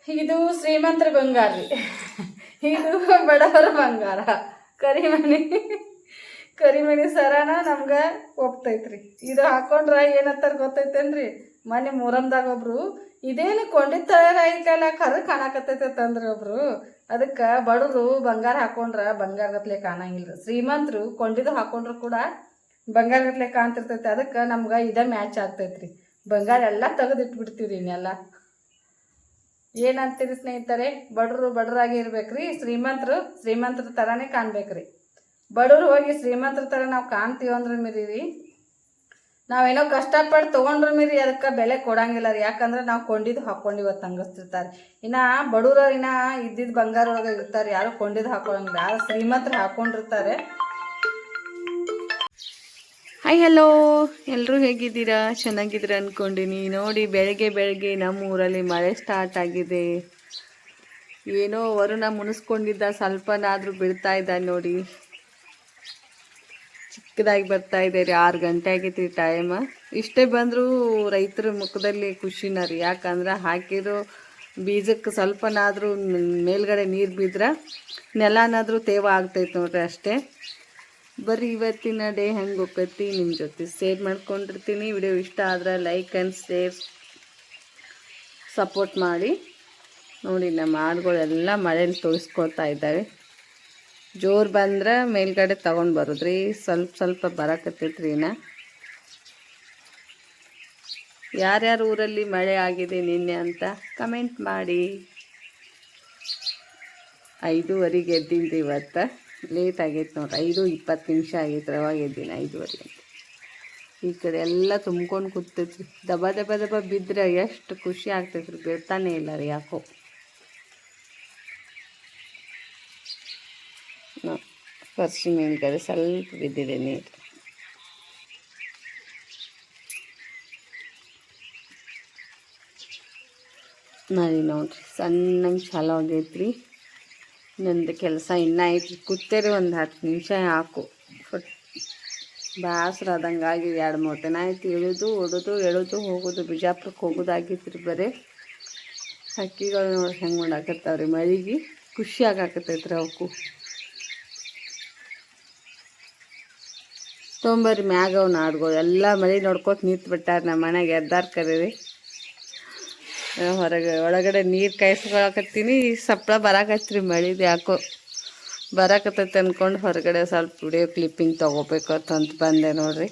ಇದು ಶ್ರೀಮಂತರ ಬಂಗಾರ ರೀ. ಇದು ಬಡವರ ಬಂಗಾರ. ಕರಿಮಣಿ ಕರಿಮಣಿ ಸರನ ನಮ್ಗೆ ಒಪ್ತೈತ್ರಿ. ಇದು ಹಾಕೊಂಡ್ರೆ ಏನಂತಾರ ಗೊತ್ತೈತೇನ್ರಿ? ಮೊನ್ನೆ ಮೂರಮ್ದಾಗ ಒಬ್ರು ಇದೇನು ಕೊಂಡಿದ್ದ ತಯಾರಾಯ್ತಲ್ಲ ಕರೆ ಕಾಣಕತ್ತೈತೆ ತಂದ್ರಿ ಒಬ್ರು. ಅದಕ್ಕೆ ಬಡವರು ಬಂಗಾರ ಹಾಕೊಂಡ್ರೆ ಬಂಗಾರಗತ್ಲೆ ಕಾಣಂಗಿಲ್ಲ. ಶ್ರೀಮಂತರು ಕೊಂಡಿದ್ದು ಹಾಕೊಂಡ್ರು ಕೂಡ ಬಂಗಾರಗತ್ಲೆ ಕಾಣ್ತಿರ್ತೈತೆ. ಅದಕ್ಕೆ ನಮ್ಗೆ ಇದೇ ಮ್ಯಾಚ್ ಆಗ್ತೈತ್ರಿ. ಬಂಗಾರ ಎಲ್ಲ ತೆಗೆದಿಟ್ಬಿಡ್ತೀವಿ ರೀ ಇನ್ನೆಲ್ಲ. ಏನಂತೀರಿ ಸ್ನೇಹಿತರೆ? ಬಡವರು ಬಡವರಾಗಿ ಇರ್ಬೇಕ್ರಿ, ಶ್ರೀಮಂತರ ಥರನೇ ಕಾಣ್ಬೇಕ್ರಿ. ಬಡವರು ಹೋಗಿ ಶ್ರೀಮಂತರ ಥರ ನಾವು ಕಾಣ್ತೀವಿ ಅಂದ್ರೆ ಮೀರಿ ನಾವೇನೋ ಕಷ್ಟಪಟ್ಟು ತೊಗೊಂಡ್ರೆ ಮೀರಿ ಅದಕ್ಕೆ ಬೆಲೆ ಕೊಡಂಗಿಲ್ಲ ರೀ. ಯಾಕಂದ್ರೆ ನಾವು ಕೊಂಡಿದ್ದು ಹಾಕ್ಕೊಂಡಿವತ್ತು ಹಂಗಸ್ತಿರ್ತಾರೆ. ಇನ್ನು ಬಡವರು ಇದ್ದಿದ್ದು ಬಂಗಾರ ಒಳಗೆ ಇರ್ತಾರೆ, ಯಾರು ಕೊಂಡಿದ್ದು ಹಾಕೊಳ್ಳಂಗಿಲ್ಲ. ಯಾರು ಶ್ರೀಮಂತರು ಹಾಕ್ಕೊಂಡಿರ್ತಾರೆ. ಹಾಯ್ ಹಲೋ, ಎಲ್ಲರೂ ಹೇಗಿದ್ದೀರಾ? ಚೆನ್ನಾಗಿದ್ದೀರಾ ಅಂದ್ಕೊಂಡಿನಿ. ನೋಡಿ, ಬೆಳಗ್ಗೆ ನಮ್ಮ ಊರಲ್ಲಿ ಮಳೆ ಸ್ಟಾರ್ಟ್ ಆಗಿದೆ. ಏನೋ ವರುಣ ಮುನಿಸ್ಕೊಂಡಿದ್ದ, ಸ್ವಲ್ಪನಾದರೂ ಬಿಡ್ತಾ ಇದ್ದ ನೋಡಿ. ಚಿಕ್ಕದಾಗಿ ಬರ್ತಾ ಇದೆ ರೀ. 6 ಗಂಟೆ ಆಗೈತಿ ಟೈಮ್. ಇಷ್ಟೇ ಬಂದರೂ ರೈತರ ಮುಖದಲ್ಲಿ ಖುಷಿನ ರೀ. ಯಾಕಂದ್ರೆ ಹಾಕಿರೋ ಬೀಜಕ್ಕೆ ಸ್ವಲ್ಪನಾದರೂ ಮೇಲ್ಗಡೆ ನೀರು ಬಿದ್ರೆ ನೆಲನಾದರೂ ತೇವ ಆಗ್ತೈತೆ ನೋಡ್ರಿ, ಅಷ್ಟೇ. ಬರ್ರಿ ಇವತ್ತಿನ ಡೇ ಹೆಂಗೆ ಹೋಗ್ತೈತಿ ನಿಮ್ಮ ಜೊತೆ ಶೇರ್ ಮಾಡ್ಕೊಂಡಿರ್ತೀನಿ. ವಿಡಿಯೋ ಇಷ್ಟ ಆದ್ರೆ ಲೈಕ್ ಆ್ಯಂಡ್ ಶೇರ್ ಸಪೋರ್ಟ್ ಮಾಡಿ. ನೋಡಿ, ನಮ್ಮ ಹಾಡುಗಳೆಲ್ಲ ಮಳೇಲಿ ತೋರಿಸ್ಕೊಳ್ತಾ ಇದ್ದಾವೆ. ಜೋರು ಬಂದ್ರೆ ಮೇಲ್ಗಡೆ ತಗೊಂಡು ಬರೋದ್ರಿ. ಸ್ವಲ್ಪ ಬರಕತ್ತೈತ್ರಿ. ಯಾರ್ಯಾರ ಊರಲ್ಲಿ ಮಳೆ ಆಗಿದೆ ನಿನ್ನೆ ಅಂತ ಕಮೆಂಟ್ ಮಾಡಿ. 5:15 ಎದ್ದಿಂದ ಇವತ್ತು. ಲೇಟ್ ಆಗೈತೆ ನೋಡ್ರಿ. 5:20 ಆಗೈತೆ. ಅವಾಗ ಎದ್ದೀನಿ 5:15 ಅಂತ. ಈ ಕಡೆ ಎಲ್ಲ ತುಂಬ್ಕೊಂಡು ಕೂತೈತ್ರಿ. ದಬ ಬಿದ್ದರೆ ಎಷ್ಟು ಖುಷಿ ಆಗ್ತೈತ್ರಿ. ಬೀಳ್ತಾನೆ ಇಲ್ಲ ರೀ ಯಾಕೋ. ಪರ್ಸಿ ಮೇಲ್ಗಡೆ ಸ್ವಲ್ಪ ಬಿದ್ದಿದೆ ನೀರು. ಮಾಡಿ ನೋಡ್ರಿ, ಸಣ್ಣಂಗೆ ಚಾಲು ಆಗೈತ್ರಿ. ನಂದು ಕೆಲಸ ಇನ್ನೂ ಐತ್ರಿ. ಕೂತೇರಿ ಒಂದು 10 ನಿಮಿಷ ಹಾಕು. ಬೇಸರ ಆದಂಗಾಗಿ 2-3 ದಿನ ಆಯ್ತು. ಎಳೋದು ಹೋಗೋದು. ಬಿಜಾಪುರಕ್ಕೆ ಹೋಗೋದಾಗಿತ್ತು ರೀ. ಬರೀ ಹಕ್ಕಿಗಳು ನೋಡಿ ಹೆಂಗೆ ಮಾಡಾಕತ್ತಾವ್ರಿ. ಮಳೆಗೆ ಖುಷಿ ಆಗಾಕತ್ತೈತ್ರಿ ಅವಕ್ಕೂ. ತೊಂಬರಿ ಮ್ಯಾಗ ಅವು ನಾಡ್ಗಳು ಎಲ್ಲ ಮಳೆ ನೋಡ್ಕೊತ ನಿಂತು ಬಿಟ್ಟಾರ. ನಮ್ಮ ಮನೆಗೆ ಎದ್ದಾರ ಕರೀರಿ. ಒಳಗಡೆ ನೀರು ಕಾಯಿಸ್ಕೊಳಕತ್ತೀನಿ. ಸಪ್ಳ ಬರಾಕತ್ರಿ. ಮಳಿದು ಯಾಕೋ ಬರಾಕತ್ತೈತೆ ಅಂದ್ಕೊಂಡು ಹೊರಗಡೆ ಸ್ವಲ್ಪ ವಿಡಿಯೋ ಕ್ಲಿಪ್ಪಿಂಗ್ ತೊಗೋಬೇಕಂತ ಬಂದೆ ನೋಡ್ರಿ.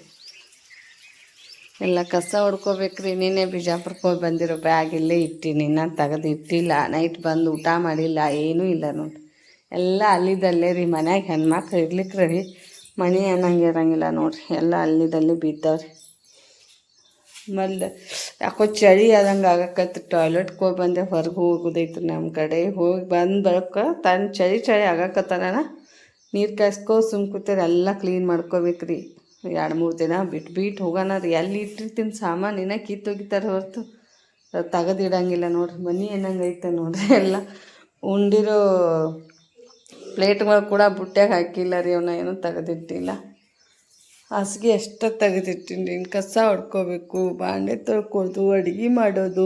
ಎಲ್ಲ ಕಸ ಹೊಡ್ಕೋಬೇಕ್ರಿ. ನಿನ್ನೆ ಬಿಜಾಪುರಕ್ಕೆ ಹೋಗಿ ಬಂದಿರೋ ಬ್ಯಾಗ್ ಇಲ್ಲೇ ಇಟ್ಟಿನಿ. ಇನ್ನೂ ತೆಗೆದು ಇಟ್ಟಿಲ್ಲ. ನೈಟ್ ಬಂದು ಊಟ ಮಾಡಿಲ್ಲ, ಏನೂ ಇಲ್ಲ ನೋಡ್ರಿ. ಎಲ್ಲ ಅಲ್ಲಿದ್ದಲ್ಲೇ ರೀ. ಮನ್ಯಾಗ ಹೆಣ್ಮಕ್ಳು ಇರ್ಲಿಕ್ಕೆ ರೀ ಮನೆ ಅನ್ನಂಗೆ ಇರಂಗಿಲ್ಲ ನೋಡ್ರಿ. ಎಲ್ಲ ಅಲ್ಲಿದ್ದಲ್ಲಿ ಬಿದ್ದವ್ರಿ. ಯಾಕೋ ಚಳಿ ಆದಂಗೆ ಆಗಕತ್ತು. ಟಾಯ್ಲೆಟ್ಗೆ ಹೋಗಿ ಬಂದೆ. ಹೊರಗೆ ಹೋಗೋದೈತ್ರಿ ನಮ್ಮ ಕಡೆ. ಹೋಗಿ ಬಂದು ಬರೋಕೆ ಚಳಿ ಆಗಕತ್ತಾನ. ನೀರು ಕಾಯಿಸ್ಕೊ ಕೂತೀರಿ. ಎಲ್ಲ ಕ್ಲೀನ್ ಮಾಡ್ಕೋಬೇಕ್ರಿ. 2-3 ದಿನ ಬಿಟ್ಟು ಹೋಗೋಣ ರೀ. ಎಲ್ಲಿ ಇಟ್ಟಿರ್ತೀನಿ ಸಾಮಾನು ಇನ್ನೂ ಕಿತ್ತೋಗಿತಾರೆ ಹೊರತು ತೆಗೆದಿಡಂಗಿಲ್ಲ ನೋಡ್ರಿ. ಮನೆ ಏನಂಗೈತೆ ನೋಡ್ರಿ. ಎಲ್ಲ ಉಂಡಿರೋ ಪ್ಲೇಟ್ಗಳು ಕೂಡ ಬುಟ್ಟ್ಯಾಗ ಹಾಕಿಲ್ಲ ರೀ. ಅವನ್ನ ಏನೂ ತೆಗೆದಿಟ್ಟಿಲ್ಲ. ಹಾಸಿಗೆ ಎಷ್ಟು ತೆಗೆದಿಟ್ಟಿನಿ. ಇನ್ನು ಕಸ ಹೊಡ್ಕೋಬೇಕು, ಬಾಂಡೆ ತೊಳ್ಕೊಳ್ದು, ಅಡುಗೆ ಮಾಡೋದು,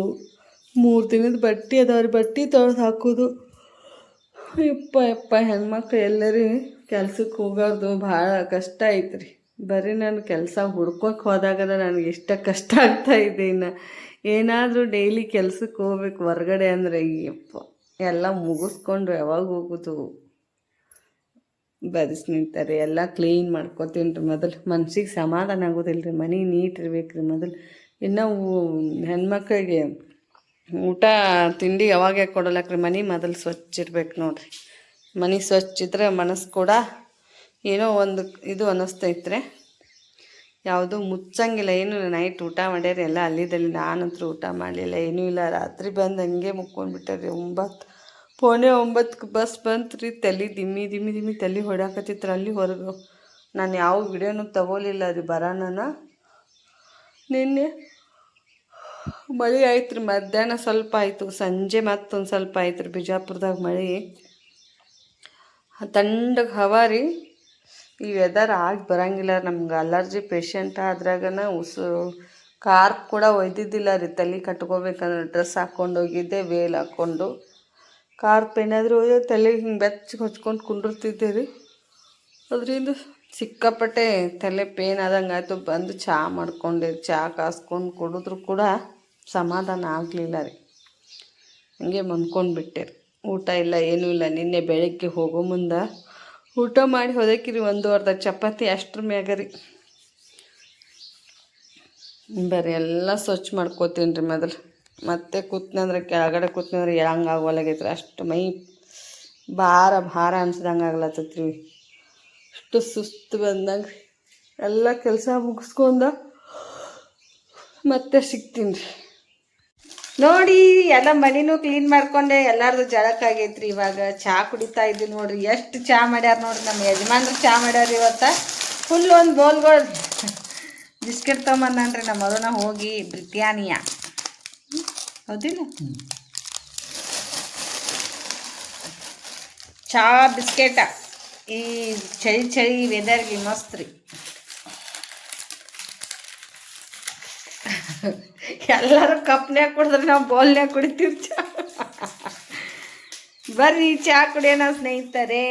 3 ದಿನದ ಬಟ್ಟೆ ಅದಾವ್ರಿ. ಬಟ್ಟೆ ತೊಳೆದು ಹಾಕೋದು. ಯಪ್ಪ ಹೆಣ್ಮಕ್ಳು ಎಲ್ಲರೂ ಕೆಲ್ಸಕ್ಕೆ ಹೋಗೋದು ಭಾಳ ಕಷ್ಟ ಐತ್ರಿ. ಬರೀ ನಾನು ಕೆಲಸ ಹುಡ್ಕೋಕೆ ಹೋದಾಗದ ನನಗೆ ಇಷ್ಟ ಕಷ್ಟ ಆಗ್ತಾಯಿದೆ. ಇನ್ನು ಏನಾದರೂ ಡೈಲಿ ಕೆಲ್ಸಕ್ಕೆ ಹೋಗ್ಬೇಕು ಹೊರ್ಗಡೆ ಅಂದರೆ ಯಪ್ಪ ಎಲ್ಲ ಮುಗಿಸ್ಕೊಂಡು ಯಾವಾಗ ಹೋಗೋದು ಬದಿಸ್ ನಿಂತಾರೆ. ಎಲ್ಲ ಕ್ಲೀನ್ ಮಾಡ್ಕೊತೀನಿ ರೀ. ಮೊದಲು ಮನ್ಸಿಗೆ ಸಮಾಧಾನ ಆಗೋದಿಲ್ಲ ರೀ. ಮನೆ ನೀಟ್ ಇರ್ಬೇಕು ರೀ ಮೊದಲು. ಇನ್ನು ಹೆಣ್ಮಕ್ಳಿಗೆ ಊಟ ತಿಂಡಿ ಯಾವಾಗ ಕೊಡಲಕ್ರಿ. ಮನೆ ಮೊದಲು ಸ್ವಚ್ಛ ಇರ್ಬೇಕು ನೋಡ್ರಿ. ಮನೆ ಸ್ವಚ್ಛ ಇದ್ರೆ ಮನಸ್ಸು ಕೂಡ ಏನೋ ಒಂದು ಇದು ಅನ್ನಿಸ್ತೈತ್ರಿ. ಯಾವುದೂ ಮುಚ್ಚಂಗಿಲ್ಲ. ಏನೂ ನೈಟ್ ಊಟ ಮಾಡ್ಯಾರ ಎಲ್ಲ ಅಲ್ಲಿದ್ದಲ್ಲಿ. ನಾನಂತೂ ಊಟ ಮಾಡಲಿಲ್ಲ, ಏನೂ ಇಲ್ಲ. ರಾತ್ರಿ ಬಂದು ಹಂಗೆ ಮುಕ್ಕೊಂಡ್ಬಿಟ್ಟಾರೆ. 9:45ಕ್ಕೆ ಬಸ್ ಬಂತು ರೀ. ದಿಮ್ಮಿ ತಲೆ ಹೊಡ್ಯಾಕತ್ತಿತ್ತು ಅಲ್ಲಿ ಹೊರಗೆ. ನಾನು ಯಾವ ವಿಡಿಯೋನೂ ತಗೋಲಿಲ್ಲ ರೀ ಬರೋಣ. ನಿನ್ನೆ ಮಳೆ ಆಯ್ತು ರೀ. ಮಧ್ಯಾಹ್ನ ಸ್ವಲ್ಪ ಆಯಿತು, ಸಂಜೆ ಮತ್ತೊಂದು ಸ್ವಲ್ಪ ಆಯ್ತು ರೀ ಬಿಜಾಪುರದಾಗ ಮಳೆ. ತಣ್ಣಗೆ ಹವಾ ರೀ. ಈ ವೆದರ್ ಆಗಿ ಬರೋಂಗಿಲ್ಲ. ನಮ್ಗೆ ಅಲರ್ಜಿ ಪೇಷಂಟ್ ಆದ್ರಾಗನ ಕಾರ್ ಕೂಡ ಒಯ್ದಿದ್ದಿಲ್ಲ ರೀ, ತಲೆ ಕಟ್ಕೋಬೇಕಂದ್ರೆ ಡ್ರೆಸ್ ಹಾಕ್ಕೊಂಡು ಹೋಗಿದ್ದೆ, ವೇಲ್ ಹಾಕ್ಕೊಂಡು. ಕಾರ್ಪ್ ಏನಾದರೂ ತಲೆಗೆ ಹಿಂಗೆ ಬೆಚ್ಚಗೆ ಹೊಚ್ಕೊಂಡು ಕುಂಡಿರ್ತಿದ್ದೆ ರೀ. ಅದರಿಂದ ಸಿಕ್ಕಾಪಟ್ಟೆ ತಲೆ ಪೇನ್ ಆದಂಗೆ ಆಯಿತು. ಬಂದು ಚಹಾ ಮಾಡ್ಕೊಂಡೆ, ಚಹಾ ಕಾಸ್ಕೊಂಡು ಕುಡಿದ್ರೂ ಕೂಡ ಸಮಾಧಾನ ಆಗಲಿಲ್ಲ ರೀ. ಹಂಗೆ ಮನ್ಕೊಂಡ್ಬಿಟ್ಟೆ ರೀ. ಊಟ ಇಲ್ಲ, ಏನೂ ಇಲ್ಲ. ನಿನ್ನೆ ಬೆಳಗ್ಗೆ ಹೋಗೋ ಮುಂದೆ ಊಟ ಮಾಡಿ ಹೋದಕ್ಕಿರಿ 1 ಅರ್ಧ ಚಪಾತಿ ಅಷ್ಟ್ರ ಮ್ಯಾಗ ರೀ. ಬರೀ ಎಲ್ಲ ಸ್ವಚ್ಛ ಮಾಡ್ಕೋತೀನಿ ರೀ ಮೊದಲು. ಮತ್ತೆ ಕೂತ್ನಂದ್ರೆ ಕೆಳಗಡೆ ಕೂತ್ನಂದ್ರೆ ಹೇಳಂಗೆ ಆಗೋಲಾಗೈತೆ ರೀ. ಅಷ್ಟು ಮೈ ಭಾರ ಅನ್ಸ್ದಂಗೆ ಆಗ್ಲತ್ತೈತೆ ರೀ. ಅಷ್ಟು ಸುಸ್ತು ಬಂದಂಗೆ ಎಲ್ಲ ಕೆಲಸ ಮುಗಿಸ್ಕೊಂಡ ಮತ್ತೆ ಸಿಗ್ತೀನಿ ರೀ. ನೋಡಿ, ಎಲ್ಲ ಮನೆನೂ ಕ್ಲೀನ್ ಮಾಡ್ಕೊಂಡೆ, ಎಲ್ಲಾರ್ದು ಜಳಕ್ಕಾಗೈತ್ರಿ. ಇವಾಗ ಚಹಾ ಕುಡಿತಾ ಇದ್ದೀನಿ ನೋಡ್ರಿ. ಎಷ್ಟು ಚಹಾ ಮಾಡ್ಯಾರ ನೋಡ್ರಿ ನಮ್ಮ ಯಜಮಾನ್ರು. ಚಹಾ ಮಾಡ್ಯಾರ ಇವತ್ತು ಫುಲ್ ಒಂದು ಬೋಲ್ಗಳು ಬಿಸ್ಕೆಟ್ ತೊಗೊಂಬಂದ್ರಿ ನಮ್ಮ ಮಗನ ಹೋಗಿ. ಬ್ರಿಟಾನಿಯಾ ಹೌದಿಲ್ಲ, ಚಹಾ ಬಿಸ್ಕೆಟ ಈ ಚಳಿ ವೆದರ್ಗೆ ಮಸ್ತ್ ರೀ. ಎಲ್ಲರೂ ಕಪ್ನ್ಯಾಗ ಕುಡಿದ್ರೆ ನಾವು ಬೌಲ್ನ್ಯಾಗ ಕುಡಿತೀವಿ ಚಹಾ. ಬರ್ರಿ ಚಹಾ ಕುಡಿಯೋಣ ಸ್ನೇಹಿತರೆ.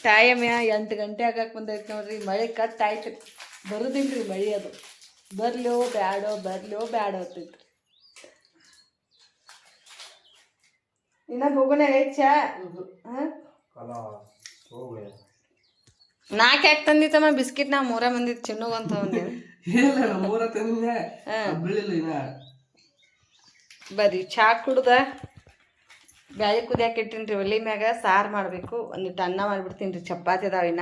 ಟೈಮ್ 8 ಗಂಟೆ ಆಗಕ್ಕೆ ಬಂದೈತೆ ನೋಡ್ರಿ. ಮಳೆ ಕಟ್ ಆಯ್ತು, ಬರೋದಿಲ್ಲ ರೀ ಮಳೆ. ಅದು ಬರ್ಲೋ ಬ್ಯಾಡೋ ಅಂತೈತ್ರಿ. ಇನ್ನ ಹೋಗೋಣ ಚಹಾ. ಹಾಂ, 4 ಯಾಕೆ ತಂದಿತ್ತಮ್ಮ ಬಿಸ್ಕಿಟ್? ನಾ 3 ಮಂದಿ ಚಿನ್ನೋಗಂತ ಒಂದೇನು. ಬರ್ರಿ ಚಹಾ ಕುಡ್ದ ಬ್ಯಾಳಿ ಕುದಿಯಾಕೆ ಇಟ್ಟಿನಿ ರೀ. ಒಲೆ ಮ್ಯಾಗ ಸಾರು ಮಾಡಬೇಕು. ಒಂದಿಟ್ಟು ಅನ್ನ ಮಾಡಿಬಿಡ್ತೀನಿ ರೀ. ಚಪಾತಿ ಅದಾವಿನ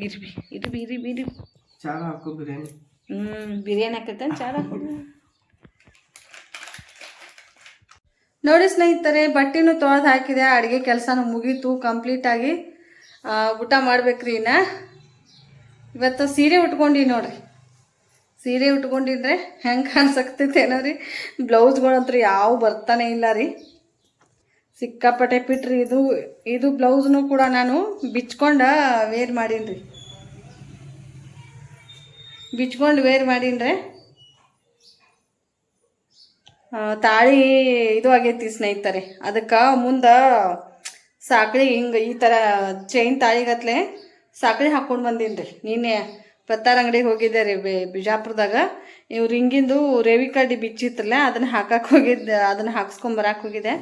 ಇರ್ಬಿ ಚಾರ ಹಾಕೋ ಬಿರಿಯಾನಿ. ಬಿರಿಯಾನಿ ಹಾಕೈತೇನು ಚಾರ? ನೋಡಿ ಸ್ನೇಹಿತರೆ, ಬಟ್ಟೆನೂ ತೊಳೆದು ಹಾಕಿದೆ. ಅಡುಗೆ ಕೆಲಸನೂ ಮುಗೀತು ಕಂಪ್ಲೀಟಾಗಿ. ಊಟ ಮಾಡ್ಬೇಕ್ರಿ. ಇನ್ನು ಇವತ್ತು ಸೀರೆ ಉಟ್ಕೊಂಡು ನೋಡ್ರಿ. ಸೀರೆ ಉಟ್ಕೊಂಡಿದ್ರೆ ಹೆಂಗೆ ಕಾಣಿಸಕ್ತೈತೇನೋ ರೀ. ಬ್ಲೌಸ್ಗಳಂತೂ ಯಾವ ಬರ್ತಾನೆ ಇಲ್ಲ ರೀ. ಸಿಕ್ಕಾಪಟ್ಟೆ ಪಿಟ್ರಿ. ಇದು ಬ್ಲೌಸ್ನು ಕೂಡ ನಾನು ಬಿಚ್ಕೊಂಡು ವೇರ್ ಮಾಡೀನಿ ರೀ. ತಾಳಿ ಇದು ಆಗೈತಿ ಸ್ನೇಹಿತರೆ. ಅದಕ್ಕೆ ಮುಂದೆ ಸಾಕಳಿ ಹಿಂಗೆ ಈ ಥರ ಚೈನ್ ತಾಳಿಗತ್ಲೆ ಸಾಕಳಿ ಹಾಕ್ಕೊಂಡು ಬಂದೀನಿ ರೀ. ನಿನ್ನೆ ಪತ್ತಾರ ಅಂಗಡಿಗೆ ಹೋಗಿದ್ದೆ ರೀ ಬಿಜಾಪುರದಾಗ. ಇವ್ರು ಹಿಂಗಿಂದು ರೇವಿ ಕಡ್ಡಿ ಬಿಚ್ಚಿತ್ತಲ್ಲ, ಅದನ್ನು ಅದನ್ನು ಹಾಕ್ಸ್ಕೊಂಬರಕ್ಕೆ ಹೋಗಿದ್ದೆ.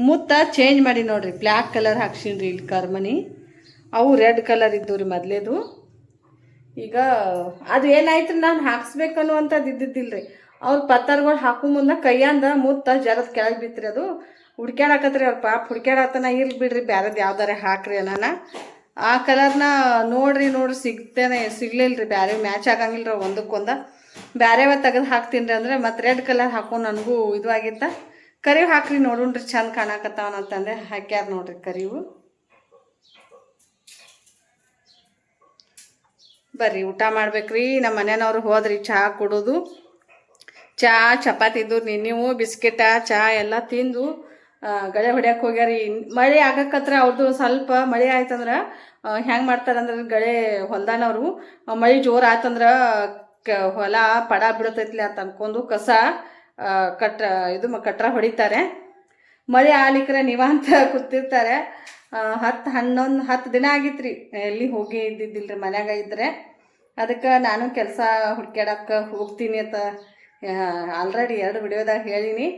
ಮುತ್ತ ಚೇಂಜ್ ಮಾಡಿ ನೋಡ್ರಿ. ಬ್ಲ್ಯಾಕ್ ಕಲರ್ ಹಾಕ್ಸೀನಿ ರೀ. ಇಲ್ಲಿ ಕರ್ಮನಿ ಅವು ರೆಡ್ ಕಲರ್ ಇದ್ದು ರೀ ಮೊದಲೇದು. ಈಗ ಅದು ಏನಾಯ್ತು, ನಾನು ಹಾಕ್ಸ್ಬೇಕನ್ನುವಂಥದ್ದು ಇದ್ದಿದ್ದಿಲ್ಲ ರೀ. ಅವ್ರು ಪತ್ತಾರ್ಗಳು ಹಾಕೋ ಮುಂದೆ ಕೈಯಿಂದ ಮುತ್ತ ಜರದ ಕೆಳಗೆ ಬಿತ್ರಿ. ಅದು ಹುಡ್ಕ್ಯಾಡಕತ್ರಿ ಅವ್ರ ಪಾಪ. ಹುಡ್ಕ್ಯಾಡತನ ಇರ್ಲಿ ಬಿಡ್ರಿ, ಬ್ಯಾರದು ಯಾವ್ದಾರ ಹಾಕ್ರಿ ನಾನು ಆ ಕಲರ್ನ ನೋಡ್ರಿ ಸಿಗ್ಲಿಲ್ಲ ರೀ. ಬ್ಯಾರೆ ಮ್ಯಾಚ್ ಆಗಂಗಿಲ್ಲ ರೀ ಒಂದಕ್ಕೊಂದು. ಬ್ಯಾರೆವ ತೆಗೆದು ಹಾಕ್ತೀನಿ ರೀ ಅಂದರೆ ಮತ್ತು ರೆಡ್ ಕಲರ್ ಹಾಕೊಂಡು ನನಗೂ ಇದು ಆಗಿತ್ತ. ಕರಿವು ಹಾಕ್ರಿ ನೋಡೋಣ್ರಿ ಚಂದ ಕಾಣಕತ್ತಾವನಂತಂದೆ ಹಾಕ್ಯಾರ ನೋಡ್ರಿ ಕರಿವು. ಬರ್ರಿ ಊಟ ಮಾಡ್ಬೇಕ್ರಿ. ನಮ್ಮ ಮನೆಯವ್ರು ಹೋದ್ರಿ ಚಹಾ ಕುಡೋದು. ಚಹಾ ಚಪಾತಿ ಇದ್ದು ನೀವು ಬಿಸ್ಕೆಟ ಚಹಾ ಎಲ್ಲ ತಿಂದು ಗಳೆ ಹೊಡ್ಯಕ್ಕೆ ಹೋಗ್ಯಾರಿ. ಮಳೆ ಆಗಕ್ಕತ್ರ ಅವ್ರದ್ದು ಸ್ವಲ್ಪ ಮಳೆ ಆಯ್ತಂದ್ರೆ ಹೆಂಗೆ ಮಾಡ್ತಾರಂದ್ರೆ ಗಳೆ ಹೊಲ್ದಾನವರು ಮಳೆ ಜೋರು ಆಯ್ತಂದ್ರೆ ಹೊಲ ಪಡ ಬಿಡತೈತ್ಲಿ ಅಂತ ಅನ್ಕೊಂಡು ಕಸ ಕಟ್ರ ಹೊಡಿತಾರೆ. ಮಳೆ ಆಲಿಕ್ರೆ ನೀವಂತ ಕೂತಿರ್ತಾರೆ. 10 ದಿನ ಆಗಿತ್ತು ರೀ ಎಲ್ಲಿ ಹೋಗಿ ಇದ್ದಿದ್ದಿಲ್ಲ ರೀ, ಮನ್ಯಾಗ ಇದ್ದರೆ. ಅದಕ್ಕೆ ನಾನು ಕೆಲಸ ಹುಡ್ಕ್ಯಾಡಕ್ಕೆ ಹೋಗ್ತೀನಿ ಅಂತ ಆಲ್ರೆಡಿ 2 ವಿಡಿಯೋದಾಗ ಹೇಳೀನಿ.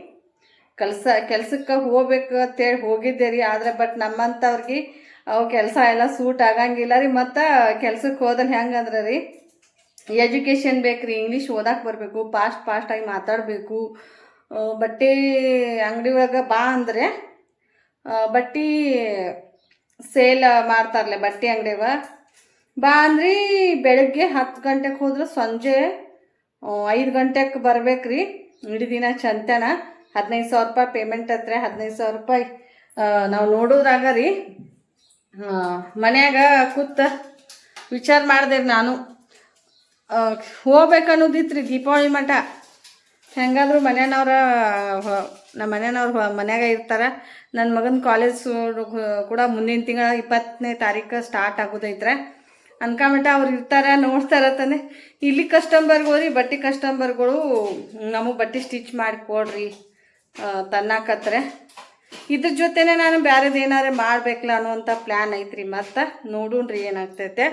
ಕೆಲ್ಸಕ್ಕೆ ಹೋಗ್ಬೇಕು ಅಂತೇಳಿ ಹೋಗಿದ್ದೆ ರೀ. ಆದರೆ ಬಟ್ ನಮ್ಮಂಥವ್ರಿಗೆ ಅವು ಕೆಲಸ ಎಲ್ಲ ಸೂಟ್ ಆಗಂಗಿಲ್ಲ ರೀ. ಮತ್ತು ಕೆಲ್ಸಕ್ಕೆ ಹೋದ್ರೆ ಹೆಂಗಂದ್ರೆ ರೀ, ಎಜುಕೇಷನ್ ಬೇಕು ರೀ. ಇಂಗ್ಲೀಷ್ ಓದಕ್ಕೆ ಬರಬೇಕು, ಫಾಸ್ಟಾಗಿ ಮಾತಾಡಬೇಕು. ಬಟ್ಟೆ ಅಂಗಡಿ ಒಳಗೆ ಬಾ ಅಂದರೆ ಬಟ್ಟೆ ಸೇಲ್ ಮಾಡ್ತಾರಲ್ಲ ಬಟ್ಟೆ ಅಂಗಡಿಯಾಗ ಬಾ ಅಂದ್ರಿ. ಬೆಳಗ್ಗೆ 10 ಗಂಟೆಗೆ ಹೋದ್ರೆ ಸಂಜೆ 5 ಗಂಟೆಗೆ ಬರ್ಬೇಕ್ರಿ. ಇಡೀ ದಿನ ಚಂತನ 15,000 ರೂಪಾಯಿ ಪೇಮೆಂಟ್ ಹತ್ರ. 15,000 ರೂಪಾಯಿ ನಾವು ನೋಡೋದ್ರಾಗ ರೀ. ಮನ್ಯಾಗ ಕೂತ ವಿಚಾರ ಮಾಡಿದೆ ನಾನು, ಹೋಗ್ಬೇಕನ್ನೋದಿತ್ತು ರೀ ದೀಪಾವಳಿ ಮಠ. ಹೆಂಗಾದ್ರೂ ನಮ್ಮ ಮನೆಯವ್ರು ಮನ್ಯಾಗ ಇರ್ತಾರೆ. ನನ್ನ ಮಗನ ಕಾಲೇಜ್ ಕೂಡ ಮುಂದಿನ ತಿಂಗಳ 20ನೇ ತಾರೀಕು ಸ್ಟಾರ್ಟ್ ಆಗೋದೈತ್ರೆ. ಅನ್ಕೊಂಬಿಟ್ಟ ಅವ್ರು ಇರ್ತಾರೆ ನೋಡ್ತಾರ ತಾನೆ. ಇಲ್ಲಿ ಕಸ್ಟಮರ್ಗಳು ರೀ ಬಟ್ಟೆ ಕಸ್ಟಮರ್ಗಳು ನಮಗೆ ಬಟ್ಟೆ ಸ್ಟಿಚ್ ಮಾಡಿ ಕೊಡ್ರಿ ತನ್ನಾಕತ್ರೆ. ಇದ್ರ ಜೊತೆನೇ ನಾನು ಬ್ಯಾರೇದು ಏನಾರು ಮಾಡ್ಬೇಕಲ್ಲ ಅನ್ನುವಂಥ ಪ್ಲ್ಯಾನ್ ಐತ್ರಿ. ಮತ್ತು ನೋಡೋಣ್ರಿ ಏನಾಗ್ತೈತೆ.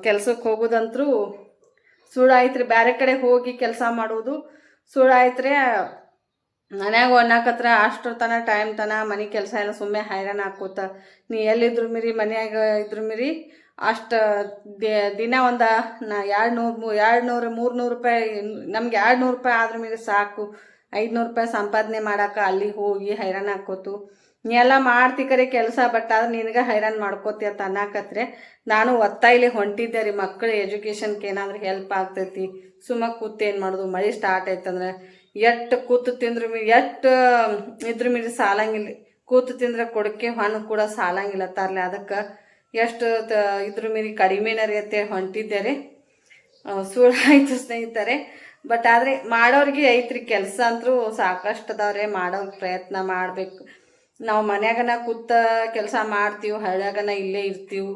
ಕೆಲ್ಸಕ್ಕೆ ಹೋಗೋದಂತರೂ ಸುಳ್ಳಾಯ್ತ್ರಿ. ಬೇರೆ ಕಡೆ ಹೋಗಿ ಕೆಲಸ ಮಾಡೋದು ಸುಳ್ಳಾಯ್ತ್ರಿ. ಮನ್ಯಾಗ ಒಣ್ಣಾಕತ್ರ ಅಷ್ಟ್ರ ತನ ಟೈಮ್ ತನ ಮನೆ ಕೆಲಸ ಎಲ್ಲ ಸುಮ್ಮನೆ ಹೈರಾಣ ಹಾಕೋತ ನೀ ಎಲ್ಲಿದ್ರು ಮಿರಿ ಮನ್ಯಾಗ ಇದ್ರು ಮಿರಿ ಅಷ್ಟು ದಿನ ಒಂದು 200 300 ರೂಪಾಯಿ ನಮ್ಗೆ 200 ರೂಪಾಯಿ ಆದ್ರ ಮೇಲೆ ಸಾಕು. 500 ರೂಪಾಯಿ ಸಂಪಾದನೆ ಮಾಡೋಕೆ ಅಲ್ಲಿಗೆ ಹೋಗಿ ಹೈರಾಣ ಹಾಕೋತು. ನೀ ಎಲ್ಲ ಮಾಡ್ತಿ ಕರೆ ಕೆಲಸ, ಬಟ್ ಆದ್ರೆ ನಿನಗೆ ಹೈರಾಣ ಮಾಡ್ಕೋತಿ ಅಂತ ಅನ್ನಕತ್ರೆ ನಾನು ಒತ್ತಾಯಿಲೆ ಹೊಂಟಿದ್ದೆ ರೀ. ಮಕ್ಕಳು ಎಜುಕೇಷನ್ಗೆ ಏನಾದರೂ ಹೆಲ್ಪ್ ಆಗ್ತೈತಿ. ಸುಮ್ಮ ಕೂತು ಏನು ಮಾಡೋದು, ಮಳೆ ಸ್ಟಾರ್ಟ್ ಆಯ್ತಂದ್ರೆ ಎಷ್ಟು ಕೂತು ತಿಂದ್ರೆ ಎಷ್ಟು ಇದ್ರ ಮೇಲೆ ಸಾಲಂಗಿಲ್ಲ. ಕೂತು ತಿಂದ್ರೆ ಕೊಡಕ್ಕೆ ಹಣ್ಣು ಕೂಡ ಸಾಲಂಗಿಲ್ಲ ತರಲೆ. ಅದಕ್ಕೆ ಎಷ್ಟು ಇದ್ರ ಮೇಲೆ ಕಡಿಮೆನ ರೀತಿ ಹೊಂಟಿದ್ದೆ ರೀ. ಸುಳ್ಳಾಯ್ತು ಸ್ನೇಹಿತರೆ. ಬಟ್ ಆದರೆ ಮಾಡೋರಿಗೆ ಐತ್ರಿ ಕೆಲಸ ಅಂತರೂ ಸಾಕಷ್ಟು ಅದಾವ್ರೆ. ಮಾಡೋ ಪ್ರಯತ್ನ ಮಾಡಬೇಕು. ನಾವು ಮನ್ಯಾಗನ ಕೂತ ಕೆಲಸ ಮಾಡ್ತೀವಿ, ಹಳ್ಳ್ಯಾಗನ ಇಲ್ಲೇ ಇರ್ತೀವಿ,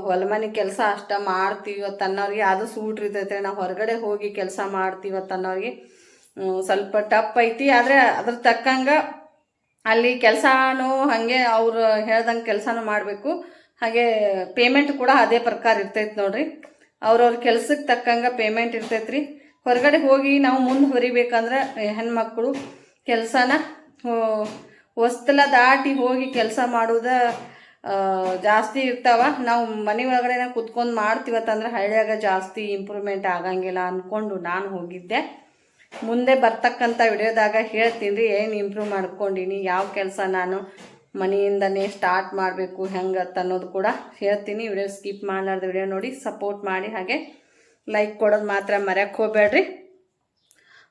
ಹೊಲ ಮನೆ ಕೆಲಸ ಅಷ್ಟ ಮಾಡ್ತೀವಿ ಅನ್ನೋರಿಗೆ ಅದು ಸೂಟ್ ಇರ್ತೈತೆ. ನಾವು ಹೊರಗಡೆ ಹೋಗಿ ಕೆಲಸ ಮಾಡ್ತೀವಿ ಅನ್ನೋರಿಗೆ ಸ್ವಲ್ಪ ಟಪ್ ಐತಿ. ಆದರೆ ಅದ್ರ ತಕ್ಕಂಗೆ ಅಲ್ಲಿ ಕೆಲಸನೂ ಹಾಗೆ ಅವ್ರು ಹೇಳ್ದಂಗೆ ಕೆಲಸನೂ ಮಾಡಬೇಕು. ಹಾಗೆ ಪೇಮೆಂಟ್ ಕೂಡ ಅದೇ ಪ್ರಕಾರ ಇರ್ತೈತೆ ನೋಡ್ರಿ. ಅವ್ರವ್ರ ಕೆಲ್ಸಕ್ಕೆ ತಕ್ಕಂಗೆ ಪೇಮೆಂಟ್ ಇರ್ತೈತೆ ರೀ. ಹೊರಗಡೆ ಹೋಗಿ ನಾವು ಮುಂದೆ ಹೊರಿಬೇಕಂದ್ರೆ ಹೆಣ್ಮಕ್ಳು ಕೆಲಸನ ಹೊಸ್ತಲ ದಾಟಿ ಹೋಗಿ ಕೆಲಸ ಮಾಡೋದು ಜಾಸ್ತಿ ಇರ್ತಾವ. ನಾವು ಮನೆ ಒಳಗಡೆ ಕುತ್ಕೊಂಡು ಮಾಡ್ತೀವತ್ತಂದ್ರೆ ಹಳ್ಳಿಯಾಗ ಜಾಸ್ತಿ ಇಂಪ್ರೂವ್ಮೆಂಟ್ ಆಗಂಗಿಲ್ಲ ಅಂದ್ಕೊಂಡು ನಾನು ಹೋಗಿದ್ದೆ. ಮುಂದೆ ಬರ್ತಕ್ಕಂಥ ವಿಡಿಯೋದಾಗ ಹೇಳ್ತೀನಿ ರೀ ಏನು ಇಂಪ್ರೂವ್ ಮಾಡ್ಕೊಂಡೀನಿ, ಯಾವ ಕೆಲಸ ನಾನು ಮನೆಯಿಂದನೇ ಸ್ಟಾರ್ಟ್ ಮಾಡಬೇಕು ಹೆಂಗೆ ಅನ್ನೋದು ಕೂಡ ಹೇಳ್ತೀನಿ. ವಿಡಿಯೋ ಸ್ಕಿಪ್ ಮಾಡಲಾರ್ದು ವಿಡಿಯೋ ನೋಡಿ ಸಪೋರ್ಟ್ ಮಾಡಿ. ಹಾಗೆ ಲೈಕ್ ಕೊಡೋದು ಮಾತ್ರ ಮರೆಯೋಕ್ಕೆ ಹೋಗಬೇಡ್ರಿ.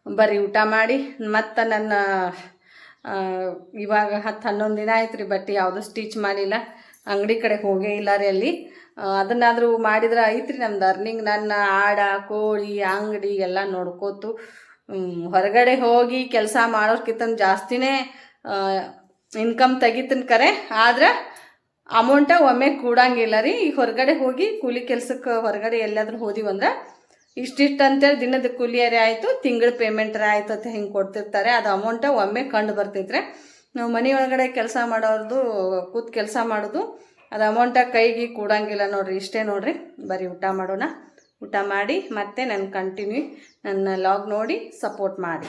ಬರ್ರಿ ಊಟ ಮಾಡಿ. ಮತ್ತು ನನ್ನ ಇವಾಗ 10-11 ದಿನ ಆಯ್ತು ರೀ ಬಟ್ಟೆ ಯಾವುದೂ ಸ್ಟಿಚ್ ಮಾಡಿಲ್ಲ. ಅಂಗಡಿ ಕಡೆ ಹೋಗೇ ಇಲ್ಲ ರೀ. ಅಲ್ಲಿ ಅದನ್ನಾದರೂ ಮಾಡಿದ್ರೆ ಐತ್ರಿ ನಮ್ದು ಅರ್ನಿಂಗ್. ನನ್ನ ಆಡ ಕೋಳಿ ಅಂಗಡಿ ಎಲ್ಲ ನೋಡ್ಕೋತು ಹೊರಗಡೆ ಹೋಗಿ ಕೆಲಸ ಮಾಡೋರ್ಕಿಂತ ಜಾಸ್ತಿನೇ ಇನ್ಕಮ್ ತೆಗಿತೀನಿ ಕರೆ. ಆದ್ರೆ ಅಮೌಂಟ ಒಮ್ಮೆ ಕೂಡಂಗಿಲ್ಲ ರೀ. ಈಗ ಹೊರಗಡೆ ಹೋಗಿ ಕೂಲಿ ಕೆಲ್ಸಕ್ಕೆ ಹೊರಗಡೆ ಎಲ್ಲಾದ್ರೂ ಹೋದಿವಂದ್ರೆ ಇಷ್ಟಿಷ್ಟು ಅಂತೇಳಿ ದಿನದ ಕೂಲಿಯರೇ ಆಯಿತು, ತಿಂಗಳ ಪೇಮೆಂಟ್ರೇ ಆಯಿತು ಅಂತ ಹಿಂಗೆ ಕೊಡ್ತಿರ್ತಾರೆ. ಅದು ಅಮೌಂಟ ಒಮ್ಮೆ ಕಂಡು ಬರ್ತೈತ್ರೆ. ನಾವು ಮನೆ ಒಳಗಡೆ ಕೆಲಸ ಮಾಡೋದು ಕೂತ್ ಕೆಲಸ ಮಾಡೋದು ಅದು ಅಮೌಂಟ ಕೈಗೆ ಕೂಡಂಗಿಲ್ಲ ನೋಡ್ರಿ. ಇಷ್ಟೇ ನೋಡ್ರಿ. ಬರೀ ಊಟ ಮಾಡೋಣ. ಊಟ ಮಾಡಿ ಮತ್ತೆ ನಾನು ಕಂಟಿನ್ಯೂ ನನ್ನ ಲಾಗ್ ನೋಡಿ ಸಪೋರ್ಟ್ ಮಾಡಿ.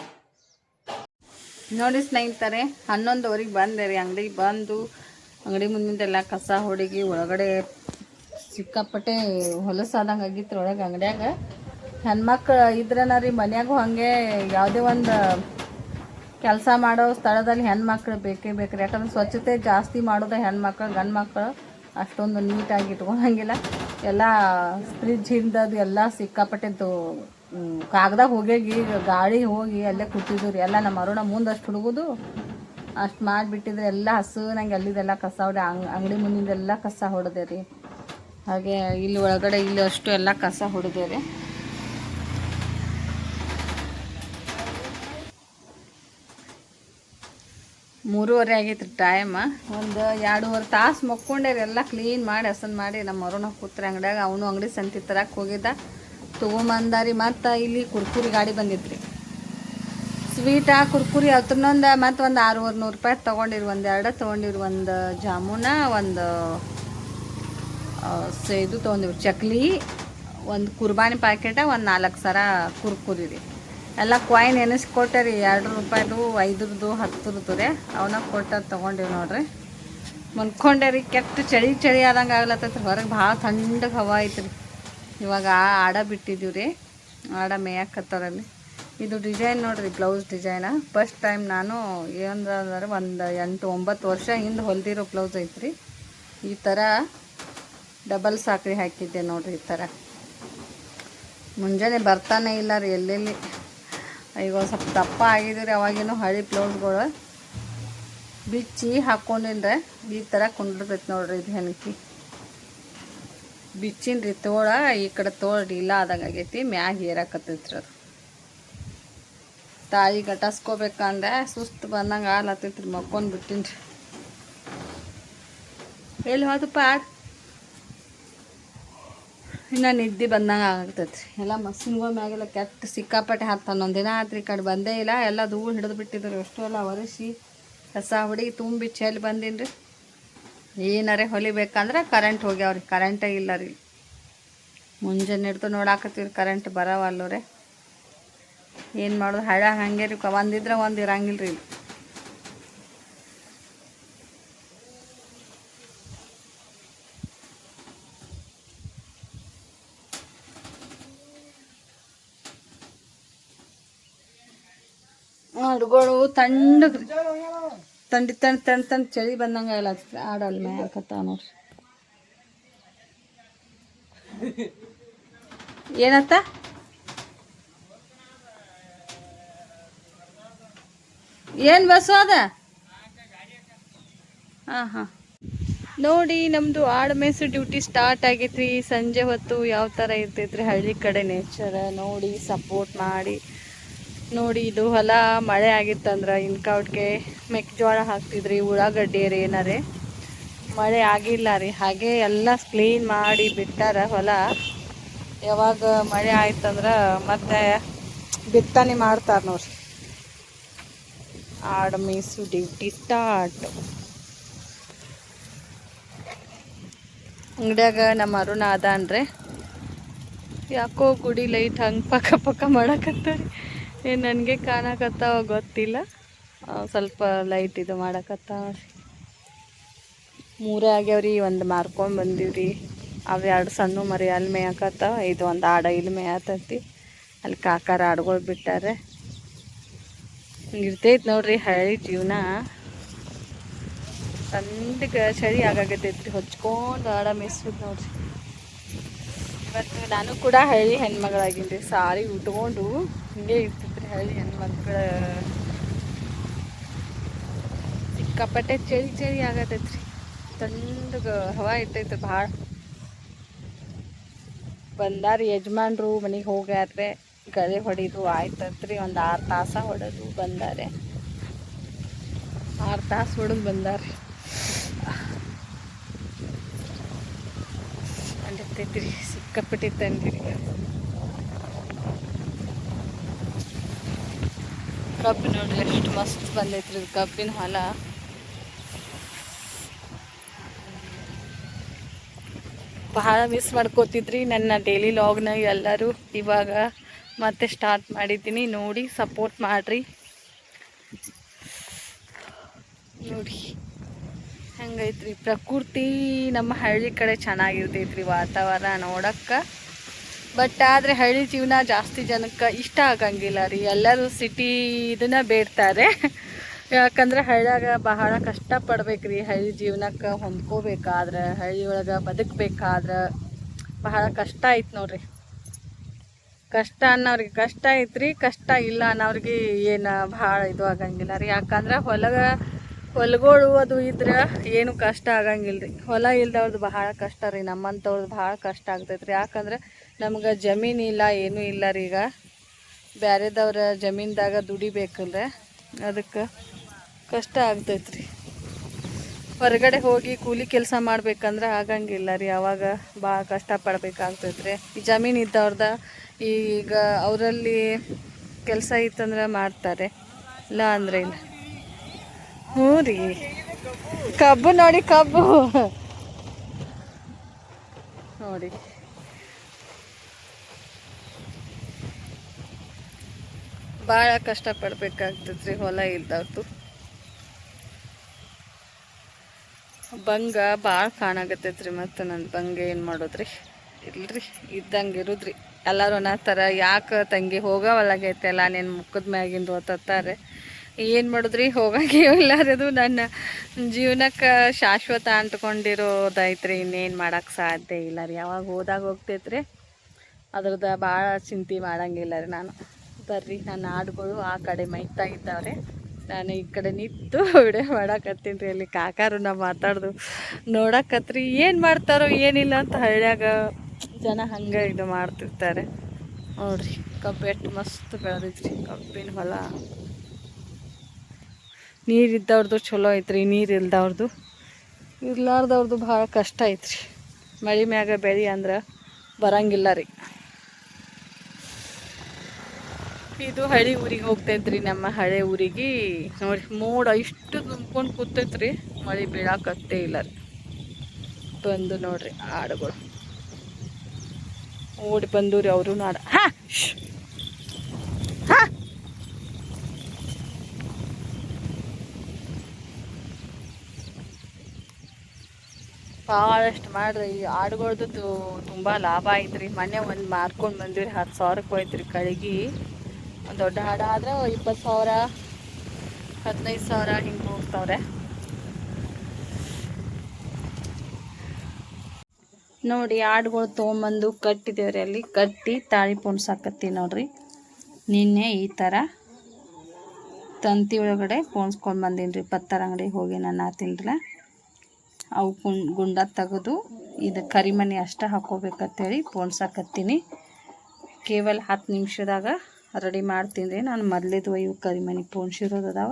ನೋಡಿ ಸ್ನೇಹಿತರೆ, 11:00 ಬಂದೆ ರೀ. ಅಂಗಡಿಗೆ ಬಂದು ಅಂಗಡಿ ಮುಂದಿಂದೆಲ್ಲ ಕಸ ಹೊಡಿಗಿ ಒಳಗಡೆ ಸಿಕ್ಕಾಪಟ್ಟೆ ಹೊಲಸಾದಂಗೆ ಆಗಿತ್ತು ಒಳಗೆ ಅಂಗಡಿಯಾಗ. ಹೆಣ್ಮಕ್ಳು ಇದ್ರನ ರೀ ಮನ್ಯಾಗೂ ಹಾಗೆ ಯಾವುದೇ ಒಂದು ಕೆಲಸ ಮಾಡೋ ಸ್ಥಳದಲ್ಲಿ ಹೆಣ್ಮಕ್ಳು ಬೇಕೇ ಬೇಕ್ರಿ. ಯಾಕಂದ್ರೆ ಸ್ವಚ್ಛತೆ ಜಾಸ್ತಿ ಮಾಡೋದು ಹೆಣ್ಮಕ್ಳು. ಗಂಡು ಮಕ್ಕಳು ಅಷ್ಟೊಂದು ನೀಟಾಗಿ ಇಟ್ಕೊಳಂಗಿಲ್ಲ. ಎಲ್ಲ ಫ್ರಿಜ್ ಹಿಂದದು ಎಲ್ಲ ಸಿಕ್ಕಾಪಟ್ಟೆದ್ದು ಕಾಗದಾಗ ಹೋಗಿ ಗಾಳಿ ಹೋಗಿ ಅಲ್ಲೇ ಕೂತಿದ್ದು ರೀ. ಎಲ್ಲ ನಮ್ಮ ಅರುಣ ಮುಂದಷ್ಟು ಹುಡುಗೋದು ಅಷ್ಟು ಮಾಡಿಬಿಟ್ಟಿದ್ರೆ ಎಲ್ಲ ಹಸು ನಂಗೆ ಅಲ್ಲಿದೆಲ್ಲ ಕಸ ಹೊಡೆ ಅಂಗಡಿ ಮುಂದಿಂದೆಲ್ಲ ಕಸ ಹೊಡೆದೆ ರೀ. ಹಾಗೆ ಇಲ್ಲಿ ಒಳಗಡೆ ಇಲ್ಲಿ ಅಷ್ಟು ಎಲ್ಲ ಕಸ ಹೊಡೆದೆ ರೀ. ಮೂರುವರೆ ಆಗೈತೆ ರೀ ಟೈಮ್. ಒಂದು 2.5 ತಾಸು ಮಕ್ಕೊಂಡೆ ರೀ. ಎಲ್ಲ ಕ್ಲೀನ್ ಮಾಡಿ ಹಸನ್ ಮಾಡಿ ನಮ್ಮ ಅರುಣ ಕೂತ್ರೆ ಅಂಗಡಿಯಾಗ. ಅವನು ಅಂಗಡಿ ಸಂತಿ ತರಕ್ಕೆ ಹೋಗಿದ್ದ, ತೊಗೊಂಬಂದಾರಿ. ಮತ್ತು ಇಲ್ಲಿ ಕುರ್ಕುರಿ ಗಾಡಿ ಬಂದಿತ್ತು ರೀ. ಸ್ವೀಟ ಕುರ್ಕುರಿ ಅದ್ರನ್ನೊಂದು ಮತ್ತು ಒಂದು 600-900 ರೂಪಾಯಿ ತೊಗೊಂಡಿರಿ. 1-2 ತೊಗೊಂಡಿರಿ. ಒಂದು ಜಾಮೂನ, ಒಂದು ಇದು ತೊಗೊಂಡಿವ್ರಿ ಚಕ್ಲಿ, ಒಂದು ಕುರ್ಬಾನಿ ಪ್ಯಾಕೆಟ, ಒಂದು 4 ಸರ ಕುರ್ಕುರಿ ರೀ. ಎಲ್ಲ ಕಾಯಿನ್ ಎನಿಸ್ಕೊಟ್ಟೆ ರೀ. 2 ರೂಪಾಯಿದು, 5ರದ್ದು, 10ರದ್ದು ರೀ. ಅವನ್ನ ಕೊಟ್ಟ ತೊಗೊಂಡಿವಿ ನೋಡ್ರಿ. ಮನ್ಕೊಂಡೆ ರೀ. ಕೆಟ್ಟ ಚಳಿ ಆದಂಗೆ ಆಗ್ಲತ್ತೈತ್ರಿ. ಹೊರಗೆ ಭಾಳ ಥಂಡಗೆ ಹವಾ ಐತ್ರಿ. ಇವಾಗ ಆಡ ಬಿಟ್ಟಿದ್ದೀವಿ ರೀ. ಆಡ ಮೇಯಕ್ಕತ್ತರಲ್ಲಿ. ಇದು ಡಿಸೈನ್ ನೋಡಿರಿ, ಬ್ಲೌಸ್ ಡಿಸೈನ. ಫಸ್ಟ್ ಟೈಮ್ ನಾನು ಏನಂದ್ರೆ ಒಂದು 8-9 ವರ್ಷ ಹಿಂದೆ ಹೊಲ್ದಿರೋ ಬ್ಲೌಸ್ ಐತ್ರಿ. ಈ ಥರ ಡಬಲ್ ಸಾಕ್ರಿ ಹಾಕಿದ್ದೆ ನೋಡಿರಿ. ಈ ಥರ ಮುಂಜಾನೆ ಬರ್ತಾನೆ ಇಲ್ಲ ರೀ ಎಲ್ಲೆಲ್ಲಿ. ಈಗ ಸ್ವಲ್ಪ ದಪ್ಪ ಆಗಿದ್ದೀರಿ. ಅವಾಗೇನು ಹಳೆ ಬ್ಲೌಸ್ಗಳು ಬಿಚ್ಚಿ ಹಾಕ್ಕೊಂಡಿನ್ರೆ ಈ ಥರ ಕುಂಡಿರ್ತೈತೆ ನೋಡ್ರಿ. ಇದು ಹೆಣ್ಕಿ ಬಿಚ್ಚಿನ್ರಿ ತೋಳ. ಈ ಕಡೆ ತೋಳ ಇಲ್ಲ ಆದಂಗೆ ಆಗೈತಿ. ಮ್ಯಾಗ ಏರಾಕತ್ತೈತ್ರಿ. ಅದು ತಾಯಿ ಗಟಾಸ್ಕೋಬೇಕಂದ್ರೆ ಸುಸ್ತು ಬಂದಂಗೆ ಆಗ್ಲತ್ತೈತ್ರಿ. ಮಕ್ಕೊಂಡು ಬಿಟ್ಟಿನ್ರಿ. ಎಲ್ಲಿ ಹೋದಪ್ಪ ಇನ್ನು ನಿದ್ದೆ ಬಂದಂಗೆ ಆಗ್ತೈತಿ. ಎಲ್ಲ ಮಸ್ಸಿನ್ಗಳ ಮ್ಯಾಗೆಲ್ಲ ಕೆಟ್ಟ ಸಿಕ್ಕಾಪಟ್ಟೆ ಹತ್ತಾನ. ಒಂದಿನ ಆತ್ರಿ ಈ ಕಡೆ ಬಂದೇ ಇಲ್ಲ. ಎಲ್ಲ ಧೂಳು ಹಿಡಿದು ಬಿಟ್ಟಿದ್ರು. ಅಷ್ಟು ಎಲ್ಲ ಒರೆಸಿ ಕಸ ಹುಡುಗಿ ತುಂಬಿ ಚೆಲ್ಲಿ ಬಂದೀನಿ ರೀ. ಏನಾರೇ ಹೊಲಿಬೇಕಂದ್ರೆ ಕರೆಂಟ್ ಹೋಗ್ಯಾವ್ರಿ. ಕರೆಂಟೇ ಇಲ್ಲ ರೀ. ಮುಂಜಾನೆ ಹಿಡ್ದು ನೋಡಾಕತ್ತೀವಿ ಕರೆಂಟ್ ಬರವಲ್ಲವ್ರೆ. ಏನು ಮಾಡೋದು, ಹಳ್ಳ ಹಂಗೆ ರೀ. ಒಂದಿದ್ರೆ ಒಂದು ಇರಂಗಿಲ್ಲ ರೀ. ಹಾಡುಗಳು ತಣ್ಣಗೆ ತಂಡು ಚಳಿ ಬಂದಂಗೆ ಎಲ್ಲ ಆಡಲ್ಲ ಮ್ಯಾಕತ್ತ ನೋಡ್ರಿ. ಏನತ್ತ ಏನು ಬಸ್ಸು ಅದ? ಹಾಂ ನೋಡಿ, ನಮ್ಮದು ಆಡು ಮೇಸು ಡ್ಯೂಟಿ ಸ್ಟಾರ್ಟ್ ಆಗೈತ್ರಿ. ಸಂಜೆ ಹೊತ್ತು ಯಾವ ಥರ ಇರ್ತೈತ್ರಿ ಹಳ್ಳಿ ಕಡೆ ನೇಚರ ನೋಡಿ ಸಪೋರ್ಟ್ ಮಾಡಿ. ನೋಡಿ, ಇದು ಹೊಲ ಮಳೆ ಆಗಿತ್ತಂದ್ರೆ ಇನ್ಕೌಟ್ಗೆ ಮೆಕ್ಕೆಜೋಳ ಹಾಕ್ತಿದ್ರಿ, ಉಳ್ಳಾಗಡ್ಡಿ ರೀ ಏನಾರೇ. ಮಳೆ ಆಗಿಲ್ಲ ರೀ. ಹಾಗೆ ಎಲ್ಲ ಕ್ಲೀನ್ ಮಾಡಿ ಬಿಟ್ಟಾರ ಹೊಲ. ಯಾವಾಗ ಮಳೆ ಆಯ್ತಂದ್ರೆ ಮತ್ತೆ ಬಿತ್ತನೆ ಮಾಡ್ತಾರೆ ನೋಡ್ರಿ. ಆಡು ಮೇಸು ಡ್ಯೂಟಿ ಸ್ಟಾರ್ಟ್. ಅಂಗಡಿಯಾಗ ನಮ್ಮ ಅರುಣ ಅದಾನ್ರಿ. ಯಾಕೋ ಗುಡಿ ಲೈಟ್ ಹಂಗೆ ಪಕ್ಕ ಮಾಡಕತ್ತಾರೆ. ಏನು ನನಗೆ ಕಾಣಕತ್ತಾವ ಗೊತ್ತಿಲ್ಲ. ಸ್ವಲ್ಪ ಲೈಟ್ ಇದು ಮಾಡಕತ್ತಾವ. 3 ಆಗ್ಯಾವ್ರಿ. ಒಂದು ಮಾರ್ಕೊಂಡು ಬಂದೀವ್ರಿ. ಅವು 2 ಸಣ್ಣ ಮರಿ ಅಲ್ಲಿ ಮೇಯಕತ್ತಾವ. ಇದು ಒಂದು ಆಡ ಇಲ್ಲಿ ಮೇಯತೈತಿ. ಅಲ್ಲಿ ಕಾಕಾರ ಆಡುಗಳು ಬಿಟ್ಟಾರೆ. ಇರ್ತೈತಿ ನೋಡ್ರಿ ಹಳ್ಳಿ ಜೀವನ. ತಂದಕ್ಕೆ ಚಳಿ ಆಗಾಗತೈತ್ರಿ. ಹೊಚ್ಕೊಂಡು ಆಡ ಮೇಯ್ಸೋದು ನೋಡ್ರಿ. ಇವತ್ತು ನಾನು ಕೂಡ ಹಳ್ಳಿ ಹೆಣ್ಮಗಳಾಗಿನ್ರಿ. ಸಾರಿ ಉಟ್ಕೊಂಡು ಹಿಂಗೆ ಇರ್ತೈತ್ರಿ ಹಳ್ಳಿ ಹೆಣ್ಮಕ್ಳ. ಸಿಕ್ಕಾಪಟ್ಟೆ ಚಳಿ ಆಗತೈತ್ರಿ. ತಂದಗೆ ಹವಾ ಇರ್ತೈತೆ ಭಾಳ. ಬಂದಾರಿ ಯಜಮಾನ್ರು ಮನೆಗೆ ಹೋಗ್ಯಾರ್ರೆ. ಗಳೆ ಹೊಡಿದು ಆಯ್ತತ್ರಿ. ಒಂದು 6 ತಾಸು ಹೊಡೆದು ಬಂದಾರೆ. 6 ತಾಸು ಹೊಡೆದು ಬಂದಾರ್ರಿ. ಅಂದಿರ್ತೈತ್ರಿ ಸಿಕ್ಕಾಪಟ್ಟೆ ತಂದಿರಿ. ಕಬ್ಬು ನೋಡ್ರಿ ಎಷ್ಟು ಮಸ್ತ್ ಬಂದೈತ್ರಿ ಕಬ್ಬಿನ ಹೊಲ. ಬಹಳ ಮಿಸ್ ಮಾಡ್ಕೋತಿದ್ರಿ ನನ್ನ ಡೈಲಿ ಲಾಗ್ನ ಎಲ್ಲರೂ. ಇವಾಗ ಮತ್ತೆ ಸ್ಟಾರ್ಟ್ ಮಾಡಿದ್ದೀನಿ. ನೋಡಿ ಸಪೋರ್ಟ್ ಮಾಡಿರಿ. ನೋಡಿ ಹೆಂಗೈತ್ರಿ ಪ್ರಕೃತಿ. ನಮ್ಮ ಹಳ್ಳಿ ಕಡೆ ಚೆನ್ನಾಗಿರ್ತೈತ್ರಿ ವಾತಾವರಣ ನೋಡಕ್ಕೆ. ಬಟ್ ಆದರೆ ಹಳ್ಳಿ ಜೀವನ ಜಾಸ್ತಿ ಜನಕ್ಕೆ ಇಷ್ಟ ಆಗಂಗಿಲ್ಲ ರೀ. ಎಲ್ಲರೂ ಸಿಟಿ ಇದನ್ನ ಬೇಡ್ತಾರೆ. ಯಾಕಂದ್ರೆ ಹಳ್ಳಿಯಾಗ ಬಹಳ ಕಷ್ಟಪಡ್ಬೇಕ್ರಿ. ಹಳ್ಳಿ ಜೀವನಕ್ಕೆ ಹೊಂದ್ಕೋಬೇಕಾದ್ರೆ, ಹಳ್ಳಿ ಒಳಗೆ ಬದುಕಬೇಕಾದ್ರೆ ಬಹಳ ಕಷ್ಟ ಐತೆ ನೋಡ್ರಿ. ಕಷ್ಟ ಅನ್ನೋರಿಗೆ ಕಷ್ಟ ಐತ್ರಿ, ಕಷ್ಟ ಇಲ್ಲ ಅನ್ನೋರಿಗೆ ಏನು ಭಾಳ ಇದು ಆಗಂಗಿಲ್ಲ ರೀ. ಯಾಕಂದ್ರೆ ಹೊಲಗಳು ಅದು ಇದ್ರೆ ಏನು ಕಷ್ಟ ಆಗಂಗಿಲ್ಲ ರೀ. ಹೊಲ ಇಲ್ದವ್ರದ್ದು ಬಹಳ ಕಷ್ಟ ರೀ. ನಮ್ಮಂಥವ್ರದ್ದು ಭಾಳ ಕಷ್ಟ ಆಗ್ತೈತ್ರಿ. ಯಾಕಂದ್ರೆ ನಮ್ಗೆ ಜಮೀನು ಇಲ್ಲ, ಏನೂ ಇಲ್ಲ ರೀ. ಈಗ ಬೇರೆದವ್ರ ಜಮೀನ್ದಾಗ ದುಡಿಬೇಕಂದ್ರೆ ಅದಕ್ಕೆ ಕಷ್ಟ ಆಗ್ತೈತ್ರಿ. ಹೊರಗಡೆ ಹೋಗಿ ಕೂಲಿ ಕೆಲಸ ಮಾಡ್ಬೇಕಂದ್ರೆ ಆಗಂಗಿಲ್ಲ ರೀ. ಅವಾಗ ಭಾಳ ಕಷ್ಟಪಡ್ಬೇಕಾಗ್ತೈತ್ರಿ. ಈ ಜಮೀನು ಇದ್ದವ್ರದ ಈಗ ಅವರಲ್ಲಿ ಕೆಲಸ ಇತ್ತಂದ್ರೆ ಮಾಡ್ತಾರೆ, ಇಲ್ಲ ಅಂದರೆ ಇಲ್ಲ. ಹ್ಞೂ ರೀ, ಕಬ್ಬು ನೋಡಿ, ಕಬ್ಬು ನೋಡಿ. ಭಾಳ ಕಷ್ಟಪಡ್ಬೇಕಾಗ್ತೈತ್ರಿ ಹೊಲ ಇದ್ದವ್ರದ್ದು. ಬಂಗ ಭಾಳ ಕಾಣಾಗತ್ತೈತ್ರಿ. ಮತ್ತು ನನ್ನ ಬಂಗ ಏನು ಮಾಡೋದ್ರಿ? ಇಲ್ರಿ, ಇದ್ದಂಗೆ ಇರುದ್ರಿ. ಎಲ್ಲರೂ ಅನ್ನತ್ತಾರೆ, ಯಾಕೆ ತಂಗಿ ಹೋಗೋವಲ್ಲಾಗೈತೆ ಎಲ್ಲ ನಿನ್ನ ಮುಖದ ಮ್ಯಾಗಿಂದು ಓದ್ತಾರೆ. ಏನು ಮಾಡಿದ್ರಿ, ಹೋಗಂಗೆ ಇಲ್ಲಾರದು ನನ್ನ ಜೀವನಕ್ಕೆ ಶಾಶ್ವತ ಅಂಟ್ಕೊಂಡಿರೋದೈತ್ರಿ. ಇನ್ನೇನು ಮಾಡೋಕ್ಕೆ ಸಾಧ್ಯ ಇಲ್ಲ ರೀ. ಯಾವಾಗ ಹೋದಾಗ ಹೋಗ್ತೈತ್ರಿ. ಅದ್ರದ್ದು ಭಾಳ ಚಿಂತೆ ಮಾಡಂಗಿಲ್ಲ ರೀ ನಾನು. ಬರ್ರಿ, ನನ್ನ ಹಾಡುಗಳು ಆ ಕಡೆ ಮೈತಾ ಇದ್ದಾವ್ರೆ. ನಾನು ಈ ಕಡೆ ನಿಂತು ವಿಡಿಯೋ ಮಾಡಾಕತ್ತೀನಿ ರೀ. ಅಲ್ಲಿ ಕಾಕಾರು ನಾವು ಮಾತಾಡ್ದು ನೋಡಕತ್ರಿ. ಏನು ಮಾಡ್ತಾರೋ ಏನಿಲ್ಲ ಅಂತ ಹಳ್ಳಿಯಾಗ ಜನ ಹಂಗೆ ಇದು ಮಾಡ್ತಿರ್ತಾರೆ ನೋಡ್ರಿ. ಕಬ್ಬು ಎಷ್ಟು ಮಸ್ತ್ ಬೆಳೆದೈತ್ರಿ ಕಬ್ಬಿನ ಹೊಲ. ನೀರಿದ್ದವ್ರದ್ದು ಚಲೋ ಐತ್ರಿ, ನೀರು ಇಲ್ದವ್ರದ್ದು ಭಾಳ ಕಷ್ಟ ಐತ್ರಿ. ಮಳೆ ಮ್ಯಾಗ ಬೆಳೆ ಅಂದ್ರೆ ಬರಂಗಿಲ್ಲ ರೀ. ಇದು ಹಳೆ ಊರಿಗೆ ಹೋಗ್ತೈತ್ರಿ, ನಮ್ಮ ಹಳೆ ಊರಿಗೆ. ನೋಡಿ ಮೋಡ ಇಷ್ಟು ತುಂಬ್ಕೊಂಡು ಕೂತೈತ್ರಿ, ಮಳೆ ಬೀಳಾಕತ್ತೇ ಇಲ್ಲ ರೀ. ಬಂದು ನೋಡ್ರಿ ಆಡುಗಳು ಓಡಿ ಬಂದು ರೀ ಅವರು ನಾಡ. ಭಾಳಷ್ಟು ಮಾಡ್ರಿ. ಈ ಆಡುಗಳ್ದು ತುಂಬ ಲಾಭ ಐತ್ರಿ. ಮೊನ್ನೆ ಒಂದು ಮಾರ್ಕೊಂಡು ಬಂದಿವ್ರಿ, 10,000ಕ್ಕೆ ಹೋಯ್ತು ರೀ ಕಳಿಗೆ. ಒಂದು ದೊಡ್ಡ ಹಾಡು ಆದ್ರೆ 20,000 15,000 ಹಿಂಗೆ ಹೋಗ್ತಾವ್ರೆ. ನೋಡಿ ಆಡುಗಳು ತೊಗೊಂಬಂದು ಕಟ್ಟಿದೇವ್ರಿ, ಅಲ್ಲಿ ಕಟ್ಟಿ ತಾಳಿ ಪೋಣ್ಸಾಕತ್ತೀವಿ ನೋಡ್ರಿ. ನಿನ್ನೆ ಈ ಥರ ತಂತಿ ಒಳಗಡೆ ಪೋಣಿಸ್ಕೊಂಡು ಬಂದೀನಿ ರೀ. ಪತ್ತರ ಅಂಗಡಿಗೆ ಹೋಗಿ ನಾನು ತಿಂದ್ರೆ ಅವು ಗುಂಡ ತೆಗೆದು ಇದು ಕರಿಮಣಿ ಅಷ್ಟೇ ಹಾಕೋಬೇಕಂತೇಳಿ ಪೋಣ್ಸಾಕತ್ತೀನಿ. ಕೇವಲ 10 ನಿಮಿಷದಾಗ ರೆಡಿ ಮಾಡ್ತೀನಿ ರೀ. ನಾನು ಮೊದಲೇದು ಇವು ಕರಿಮಣಿ ಪೋಣ್ಸಿರೋದದಾವ,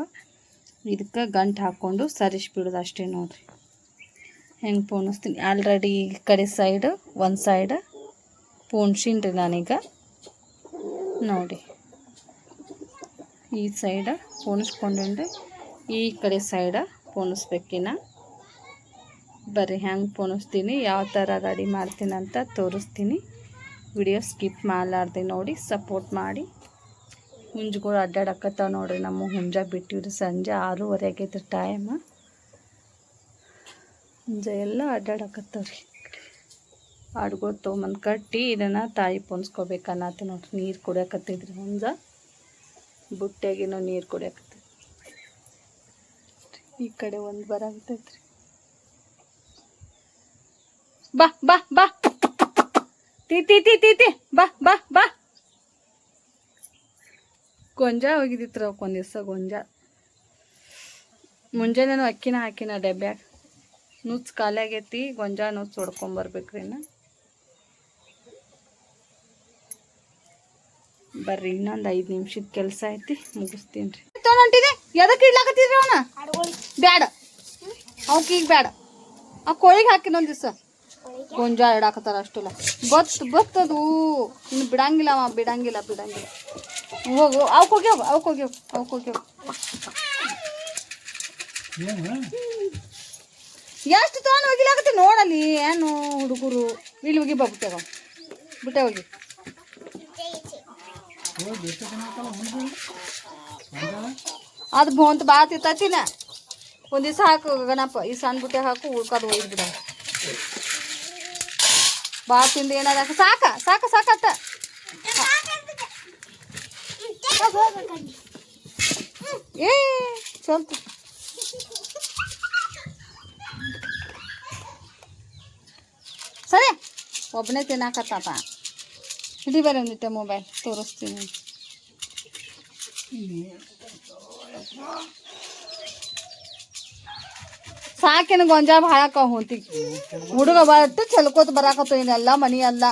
ಇದಕ್ಕೆ ಗಂಟು ಹಾಕ್ಕೊಂಡು ಸರಿಸ್ಬಿಡೋದು ಅಷ್ಟೇ ನೋಡಿರಿ. ಹೆಂಗೆ ಪೋಣಿಸ್ತೀನಿ ಆಲ್ರೆಡಿ ಈ ಕಡೆ ಸೈಡು ಒಂದು ಸೈಡ್ ಪೋಣ್ಸೀನಿ ರೀ ನಾನೀಗ. ನೋಡಿ ಈ ಸೈಡ ಪೋಣಿಸ್ಕೊಂಡೇನ್ರಿ, ಈ ಕಡೆ ಸೈಡ ಪೋಣಿಸ್ಬೇಕಿನ್ನ. ಬರ್ರಿ ಹೆಂಗೆ ಪೋಣಿಸ್ತೀನಿ, ಯಾವ ಥರ ರೆಡಿ ಮಾಡ್ತೀನಿ ಅಂತ ತೋರಿಸ್ತೀನಿ. ವಿಡಿಯೋ ಸ್ಕಿಪ್ ಮಾಡಲಾರ್ದೆ ನೋಡಿ, ಸಪೋರ್ಟ್ ಮಾಡಿ. ಹುಂಜುಗಳು ಅಡ್ಡಾಡಕತ್ತಾವ ನೋಡ್ರಿ. ನಮ್ಮ ಹುಂಜ ಬಿಟ್ಟಿವ್ರಿ, ಸಂಜೆ 6:30 ಆಗೈತ್ರಿ ಟೈಮ್. ಹುಂಜ ಎಲ್ಲ ಅಡ್ಡಾಡಕತ್ತವ್ರಿ. ಆಡುಗಳು ತೊಗೊಂಬಂದು ಕಟ್ಟಿ ಇದನ್ನು ತಾಯಿ ಪೋಣಿಸ್ಕೋಬೇಕನ್ನತ್ತೆ ನೋಡ್ರಿ. ನೀರು ಕುಡಿಯಕತ್ತಿದ್ರಿ ಹುಂಜ, ಬುಟ್ಟೆಗಿನೂ ನೀರು ಕುಡಿಯಕತ್ತೈತಿ. ಈ ಕಡೆ ಒಂದು ಬರಾಕತ್ತೈತ್ರಿ. ಬಾ ಬಾ ಬಾ ತೀತಿ ತೀತಿ ಬಾ ಬಾ ಬಾ. ಗೊಂಜಾಳ ಹೋಗಿದ್ದಿತ್ರ ಅವಕ್ಕೊಂದು ದಿವಸ. ಗೊಂಜಾಳ ಮುಂಜಾನೆ ಅಕ್ಕಿನ ಹಾಕಿನ ಡಬ್ಬ್ಯಾಗ. ನುಚ್ಚು ಖಾಲಿ ಆಗೈತಿ, ಗೊಂಜಾಳ ನುಚ್ಚು ಹೊಡ್ಕೊಂಬರ್ಬೇಕ್ರಿ. ಇನ್ನು ಬರ್ರಿ, ಇನ್ನೊಂದು 5 ನಿಮಿಷದ ಕೆಲಸ ಐತಿ, ಮುಗಿಸ್ತೀನಿ ರೀ. ತೊಗೊಂಡಿದೆ ಎದಕ್ಕೆ ಇಡ್ಲಾಕತ್ತಿದ್ರಿ ಅವನ? ಬ್ಯಾಡ ಅವಕ್ಕೆ ಈಗ ಬ್ಯಾಡ. ಆ ಕೋಳಿಗೆ ಹಾಕಿನೊಂದು ದಿವಸ ಗೊಂಜಾಳ ಇಡಾಕತ್ತಾರ ಅಷ್ಟಿಲ್ಲ. ಬತ್ತದು ಇನ್ನು ಬಿಡಂಗಿಲ್ಲ ಅವ, ಬಿಡಂಗಿಲ್ಲ. ಹೋಗು ಅವಕ್ಕೆ ಹೋಗಿ ಎಷ್ಟು ತೊಗೊಂಡು ಹೋಗಿಲಾಕತ್ತಿ ನೋಡಲ್ಲಿ. ಏನು ಹುಡುಗರು ಇಲ್ಲಿ ಹೋಗಿ ಬುಟ್ಟೆ ಹೋಗಿ. ಅದು ಬೋಂತ ಬಾ ತಿತ್ತತಿನ. ಒಂದು ದಿವಸ ಹಾಕು ಗಣಪ, ಈ ಸಣ್ಣ ಬುಟ್ಟೆ ಹಾಕು, ಉಳ್ಕೋದು ಒಯ್ದು ಬಿಡ. ಬಾ ತಿಂದು ಏನಾರ ಸಾಕತ್ತ. ಏ ಸ್ವಲ್ಪ ಸರಿ, ಒಬ್ಬನೇ ತಿನ್ನಾಕತ್ತಾತ. ಹಿಡಿ ಬರೀ ಒಂದಿಟ್ಟೆ ಮೊಬೈಲ್ ತೋರಿಸ್ತೀನಿ. ಸಾಕೇನು ಗೊಂಜಾಳ ಭಾಳಕ ಹೊಂತಿ ಹುಡುಗ ಬಟ್ಟು ಚೆಲ್ಕೋತ ಬರಾಕತ್ತ. ಏನೆಲ್ಲ ಮನಿ ಅಲ್ಲ.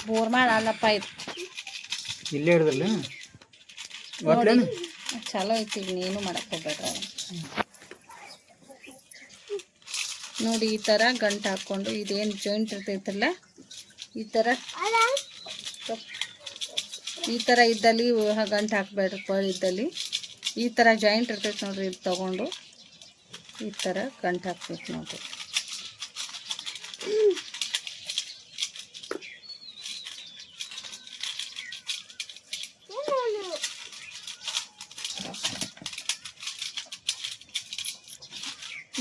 ಬೋರ್ ಮಾಡಲ್ಲಪ್ಪ ಇದು. ಇಲ್ಲೇ ಹಿಡ್ದಲ್ಲ ಚಲೋ ಐತಿ. ನೀನು ಮಾಡಕ್ ಹೋಗ್ಬೇಡ್ರ. ನೋಡಿ ಈ ಥರ ಗಂಟು ಹಾಕ್ಕೊಂಡು, ಇದೇನು ಜಾಯಿಂಟ್ ಇರ್ತೈತಲ್ಲ, ಈ ಥರ ಇದ್ದಲ್ಲಿ ಗಂಟು ಹಾಕ್ಬೇಡ್ರಿ. ಇದ್ದಲ್ಲಿ ಈ ಥರ ಜಾಯಿಂಟ್ ಇರ್ತೈತೆ ನೋಡ್ರಿ, ಇದು ತೊಗೊಂಡು ಈ ಥರ ಗಂಟು ಹಾಕ್ಬೇಕು ನೋಡ್ರಿ.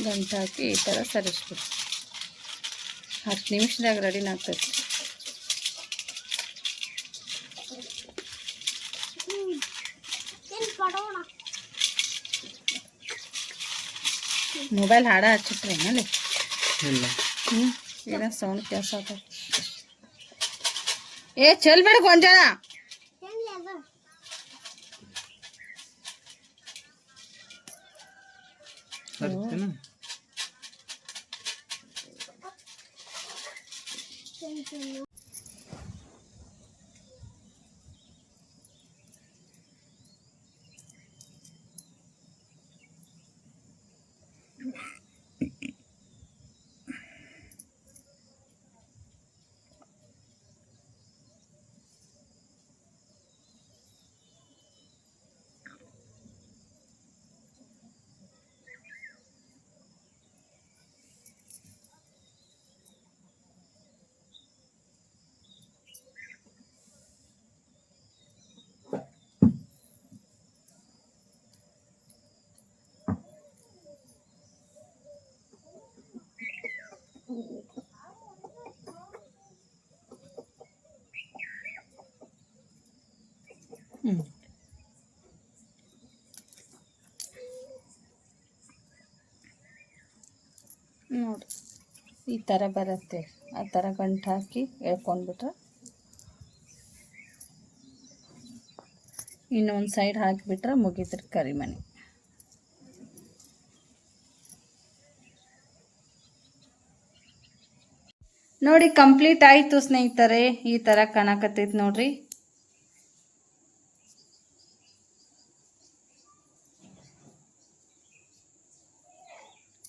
ಗಂಟು ಹಾಕಿ ಈ ಥರ ಸರಿಸ್ಬಿಟ್ಟು 10 ನಿಮಿಷದಾಗ ರೆಡಿನ ಆಗ್ತೈತಿ. ಮೊಬೈಲ್ ಹಾಡ ಹಚ್ಚಿಟ್ರಿ ಮೇಲೆ ಏನೋ ಸೌಂಡ್ ಕೆಲಸ ಆಗ್ತೈತಿ. ಏ ಚೆಲ್ಬೇಡ ಗೊಂಜಾಳ. ನೋಡಿ ಈ ಥರ ಬರುತ್ತೆ. ಆ ಥರ ಗಂಟು ಹಾಕಿ ಎಳ್ಕೊಂಡ್ಬಿಟ್ರೆ ಇನ್ನೊಂದು ಸೈಡ್ ಹಾಕಿಬಿಟ್ರೆ ಮುಗೀತ್ರಿ ಕರಿಮಣಿ. ನೋಡಿ ಕಂಪ್ಲೀಟ್ ಆಯಿತು ಸ್ನೇಹಿತರೆ. ಈ ಥರ ಕಾಣಕತ್ತೈತೆ ನೋಡ್ರಿ.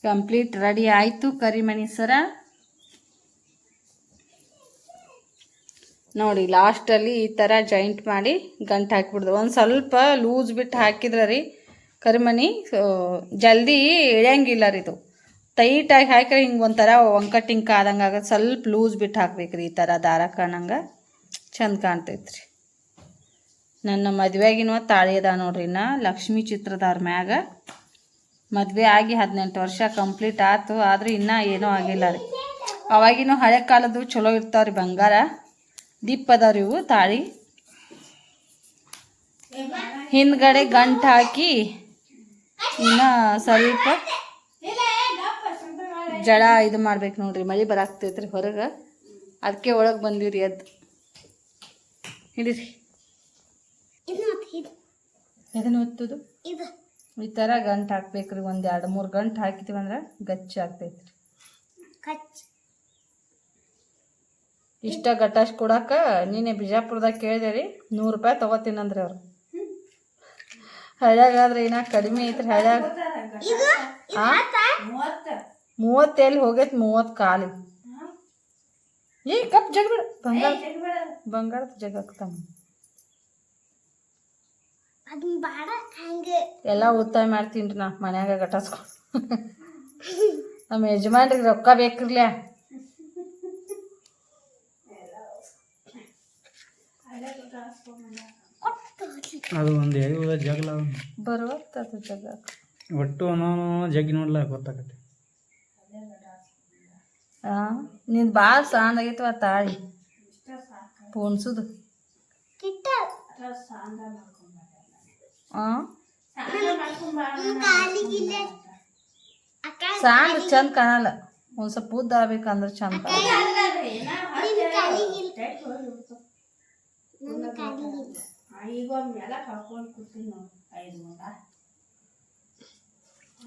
ಕಂಪ್ಲೀಟ್ ರೆಡಿ ಆಯಿತು ಕರಿಮಣಿ ಸರ. ನೋಡಿ ಲಾಸ್ಟಲ್ಲಿ ಈ ಥರ ಜಾಯಿಂಟ್ ಮಾಡಿ ಗಂಟು ಹಾಕಿಬಿಡ್ದು. ಒಂದು ಸ್ವಲ್ಪ ಲೂಸ್ ಬಿಟ್ಟು ಹಾಕಿದ್ರೆ ರೀ ಕರಿಮಣಿ ಜಲ್ದಿ ಇಳಿಯಂಗಿಲ್ಲ ರೀ. ಇದು ಟೈಟಾಗಿ ಹಾಕಿದ್ರೆ ಹಿಂಗೆ ಒಂಥರ ಒಂಕಟ್ಟಿಂಗ್ ಆದಂಗೆ ಆಗೋದು. ಸ್ವಲ್ಪ ಲೂಸ್ ಬಿಟ್ಟು ಹಾಕ್ಬೇಕು ರೀ. ಈ ಥರ ದಾರ ಕಾಣಂಗೆ ಚಂದ ಕಾಣ್ತೈತ್ರಿ. ನನ್ನ ಮದುವೆಗಿನೂ ತಾಳಿ ಅದ ನೋಡ್ರಿ. ನಾ ಲಕ್ಷ್ಮೀ ಚಿತ್ರದಾರ ಮ್ಯಾಗ ಮದುವೆ ಆಗಿ 18 ವರ್ಷ ಕಂಪ್ಲೀಟ್ ಆಯ್ತು. ಆದ್ರೆ ಇನ್ನೂ ಏನೂ ಆಗಿಲ್ಲ ರೀ. ಅವಾಗಿನೂ ಹಳೆ ಕಾಲದ್ದು ಚಲೋ ಇರ್ತಾವ್ರಿ ಬಂಗಾರ. ದೀಪ ಅದಾವ್ರಿ ಇವು ತಾಳಿ. ಹಿಂದ್ಗಡೆ ಗಂಟು ಹಾಕಿ ಇನ್ನು ಸ್ವಲ್ಪ ಜಡ ಇದು ಮಾಡ್ಬೇಕು ನೋಡ್ರಿ. ಮಳೆ ಬರಾಕ್ತೈತ್ರಿ ಹೊರಗೆ, ಅದಕ್ಕೆ ಒಳಗೆ ಬಂದೀವ್ರಿ. ಎದ್ದು ಹಿಡೀರಿ. ಇದನ್ನು ಒತ್ತುದು ಈ ಥರ ಗಂಟು ಹಾಕ್ಬೇಕ್ರಿ. 1-2-3 ಗಂಟು ಹಾಕಿತೀವಿ ಅಂದ್ರೆ ಗಚ್ಚಿ ಆಗ್ತೈತ್ರಿ. ಇಷ್ಟ ಗಟ್ಟಾಶ್ ಕೊಡಾಕ ನೀನೆ ಬಿಜಾಪುರದಾಗ ಕೇಳಿದೆ ರೀ. 100 ರೂಪಾಯಿ ತೊಗೋತೀನಂದ್ರಿ ಅವ್ರು. ಹಳ್ಯಾಗಾದ್ರೆ ಇನ್ನ ಕಡಿಮೆ ಐತ್ರಿ. ಹಳ್ಯಾಗ 30 ಎಲ್ಲಿ ಹೋಗೈತಿ, 30 ಕಾಲಿ. ಏ ಕಪ್ ಜಗಬೇಡ, ಬಂಗಾರದ ಜಗ ಆಗ್ತಾನ. ಎಲ್ಲ ಉಳಿತಾಯ ಮಾಡ್ತೀನಿ ನಾ ಮನ್ಯಾಗ ಗಟಾಸ್ಕೊಂಡು. ನಮ್ಮ ಯಜಮಾನ್ರಿಗೆ ರೊಕ್ಕ ಬೇಕ್ರಲ್ಲ. ಅದು ಒಂದು ಎಳೆ ಜಗಲ ಬರುವತ್ತದು ಜಗ ಒಟ್ಟು ನಾನು ಜಗ್ಗಿ ನೋಡ್ಲ ಗೊತ್ತಾಗತ್ತೆ. ನಿಂದು ಭಾಳ ಸಾಂದಾಗೈತವ ತಾಳಿ ಪೋನ್ಸುದು. ಸಾಂದ್ ಚಂದ ಕಾಣಲ್ಲ. ಒಂದು ಸ್ವಲ್ಪ ಉದ್ದ ಆಗ್ಬೇಕಂದ್ರೆ ಚಂದ.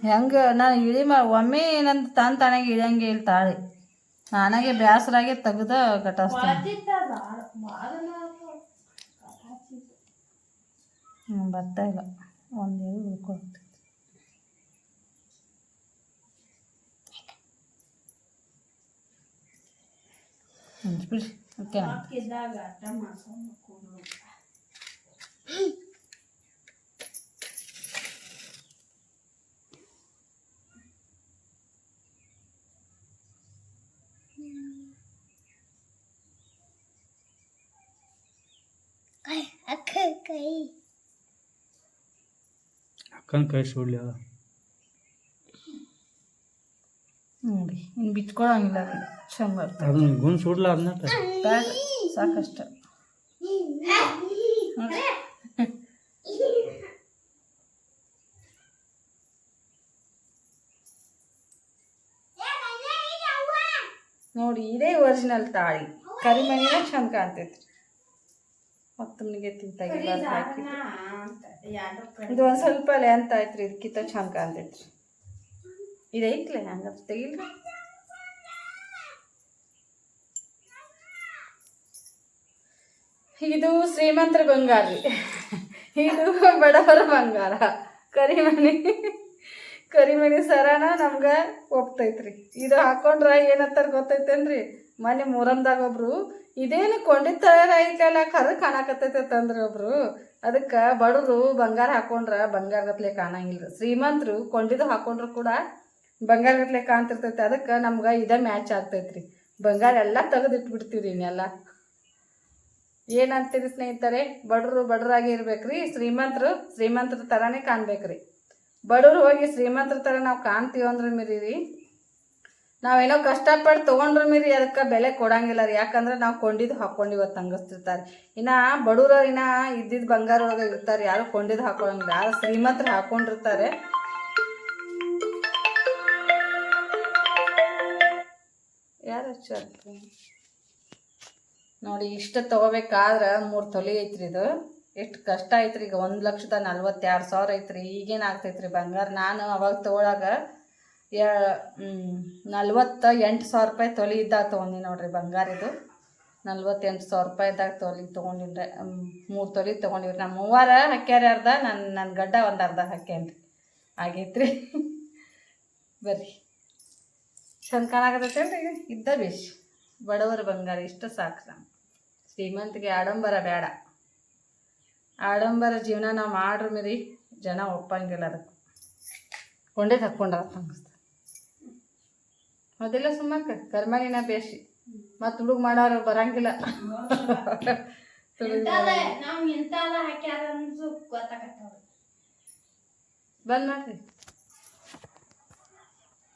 ಹೆಂಗೆ ನಾನು ಇಳಿ ಒಮ್ಮೆ ನಂದು ತಾನಾಗೆ ಇಳಿಯಂಗೆ ಇಲ್ಲ ತಾಳಿ. ನಾನಾಗೆ ಬೇಸರಾಗೆ ತೆಗ್ದ ಗಟಾಸ್ತೀನಿ. ಬರ್ತಾ ಇಲ್ಲ. ಒಂದು ಎಳೆ ಉಳ್ಕೊಳ್ತೈತಿ. ಬಿಡ್ರಿ ಓಕೆ. ಅಕ್ಕನ ಕೈ ಸುಡ್ಲಿ ನೋಡಿ. ಇನ್ನು ಬಿಚ್ಕೊಳಂಗಿಲ್ಲ ರೀ. ಚಂದ ಬರ್ತದೆ. ಅದನ್ನ ಗುಂಡ್ ಸುಡ್ಲ ಅದನ್ನ ಸಾಕಷ್ಟ. ನೋಡಿ ಇದೇ ಒರಿಜಿನಲ್ ತಾಳಿ. ಕರಿಮಣಿನ ಚಂದ ಕಾಣ್ತೈತ್ರಿ. ಮತ್ತೊಮ್ಮನಿಗೆ ತಿಂತಾಗಿ ಹಾಕಿ ಇದು ಒಂದು ಸ್ವಲ್ಪ ಲೆಂತ್ ಆಯ್ತ್ರಿ. ಇದಕ್ಕಿಂತ ಚಂದ ಕಾಣ್ತೈತ್ರಿ. ಇದೈತ್ಲೆ ಹಂಗ ತೆಗಿಲ್ರಿ. ಇದು ಶ್ರೀಮಂತರ ಬಂಗಾರ ರೀ. ಇದು ಬಡವರ ಬಂಗಾರ. ಕರಿಮಣಿ ಸರನ ನಮ್ಗೆ ಒಪ್ತೈತ್ರಿ. ಇದು ಹಾಕೊಂಡ್ರ ಏನಂತಾರ ಗೊತ್ತೈತೇನ್ರಿ? ಮೊನ್ನೆ ಮೂರಮ್ದಾಗ ಒಬ್ರು ಇದೇನು ಕೊಂಡಿದ್ದ ತಯಾರಾಯ್ತಲ್ಲ ಕರ ಕಾಣಕತ್ತೈತೆ ತಂದ್ರಿ ಒಬ್ರು. ಅದಕ್ಕೆ ಬಡವರು ಬಂಗಾರ ಹಾಕೊಂಡ್ರ ಬಂಗಾರಗತ್ಲೆ ಕಾಣಂಗಿಲ್ರಿ. ಶ್ರೀಮಂತರು ಕೊಂಡಿದ್ದು ಹಾಕೊಂಡ್ರು ಕೂಡ ಬಂಗಾರಗತ್ಲೆ ಕಾಣ್ತಿರ್ತೈತಿ. ಅದಕ್ಕೆ ನಮ್ಗೆ ಇದೇ ಮ್ಯಾಚ್ ಆಗ್ತೈತ್ರಿ. ಬಂಗಾರ ಎಲ್ಲ ತೆಗೆದಿಟ್ಬಿಡ್ತೀವ್ರಿ. ಇನ್ನೆಲ್ಲ ಏನಂತೀರಿ ಸ್ನೇಹಿತರೆ? ಬಡವರು ಬಡವರಾಗಿ ಇರ್ಬೇಕ್ರಿ. ಶ್ರೀಮಂತರ ಥರನೇ ಕಾಣ್ಬೇಕ್ರಿ. ಬಡವರು ಹೋಗಿ ಶ್ರೀಮಂತರ ಥರ ನಾವು ಕಾಣ್ತೀವಿ ಅಂದ್ರೆ ಮೀರಿ ನಾವೇನೋ ಕಷ್ಟಪಟ್ಟು ತೊಗೊಂಡ್ರು ಮೀರಿ ಅದಕ್ಕೆ ಬೆಲೆ ಕೊಡಂಗಿಲ್ಲ ರೀ. ಯಾಕಂದ್ರೆ ನಾವು ಕೊಂಡಿದ್ದು ಹಾಕ್ಕೊಂಡಿವತ್ತು ಹಂಗಸ್ತಿರ್ತಾರೆ. ಇನ್ನು ಬಡವ್ರು ಇನ್ನು ಇದ್ದಿದ್ದು ಬಂಗಾರ ಒಳಗೆ ಇರ್ತಾರೆ. ಯಾರು ಕೊಂಡಿದ್ದು ಹಾಕೊಳ್ಳಂಗಿಲ್ಲ. ಯಾರು ಶ್ರೀಮಂತರು ಹಾಕ್ಕೊಂಡಿರ್ತಾರೆ. ಯಾರು ಹಚ್ಚಾರ ನೋಡಿ ಇಷ್ಟು ತೊಗೋಬೇಕಾದ್ರೆ 3 ತೊಲೆ ಐತ್ರಿ ಇದು. ಎಷ್ಟು ಕಷ್ಟ ಐತ್ರಿ. ಈಗ 1,42,000 ಐತ್ರಿ. ಈಗೇನು ಆಗ್ತೈತ್ರಿ ಬಂಗಾರ. ನಾನು ಅವಾಗ ತೊಗೊಳಾಗ 48,000 ರೂಪಾಯಿ ತೊಲೆ ಇದ್ದಾಗ ತೊಗೊಂಡಿ ನೋಡ್ರಿ ಬಂಗಾರ. ಇದು 48,000 ರೂಪಾಯಿದಾಗ ತೊಗೊಂಡಿನ್ರಿ. 3 ತೊಲೆ ತೊಗೊಂಡಿವ್ರಿ. ನಮ್ಮ ಮೂವಾರ ಹಾಕ್ಯಾರ ಅರ್ಧ, ನನ್ನ ಗಡ್ಡ ಒಂದು ಅರ್ಧ ಹಾಕ್ಯಾನ್ರಿ. ಆಗೈತ್ರಿ. ಬರ್ರಿ ಚಂದ ಕಾಣಕತ್ತೈತೇನ್ರಿ. ಇದ್ದ ಬೇಷ್ ಬಡವರ ಬಂಗಾರ ಇಷ್ಟ ಸಾಕು. ನಮ್ಮ ಶ್ರೀಮಂತಿಗೆ ಆಡಂಬರ ಬೇಡ. ಆಡಂಬರ ಜೀವನ ನಾವು ಮಾಡ್ರಿ ಮೇರಿ ಜನ ಒಪ್ಪಂಗಿಲ್ಲ. ಅದಕ್ಕೆ ಕೊಂಡೇ ತಕ್ಕೊಂಡ್ರ ಅನಿಸ್ತ ಮೊದಲ ಸುಮ್ಮಕ್ಕೆ ಕರ್ಮನಿನ ಬೇಸಿ ಮತ್ತು ಹುಡುಗ ಮಾಡೋರು ಬರಂಗಿಲ್ಲ. ಬಂದ್ ಮಾಡ್ರಿ.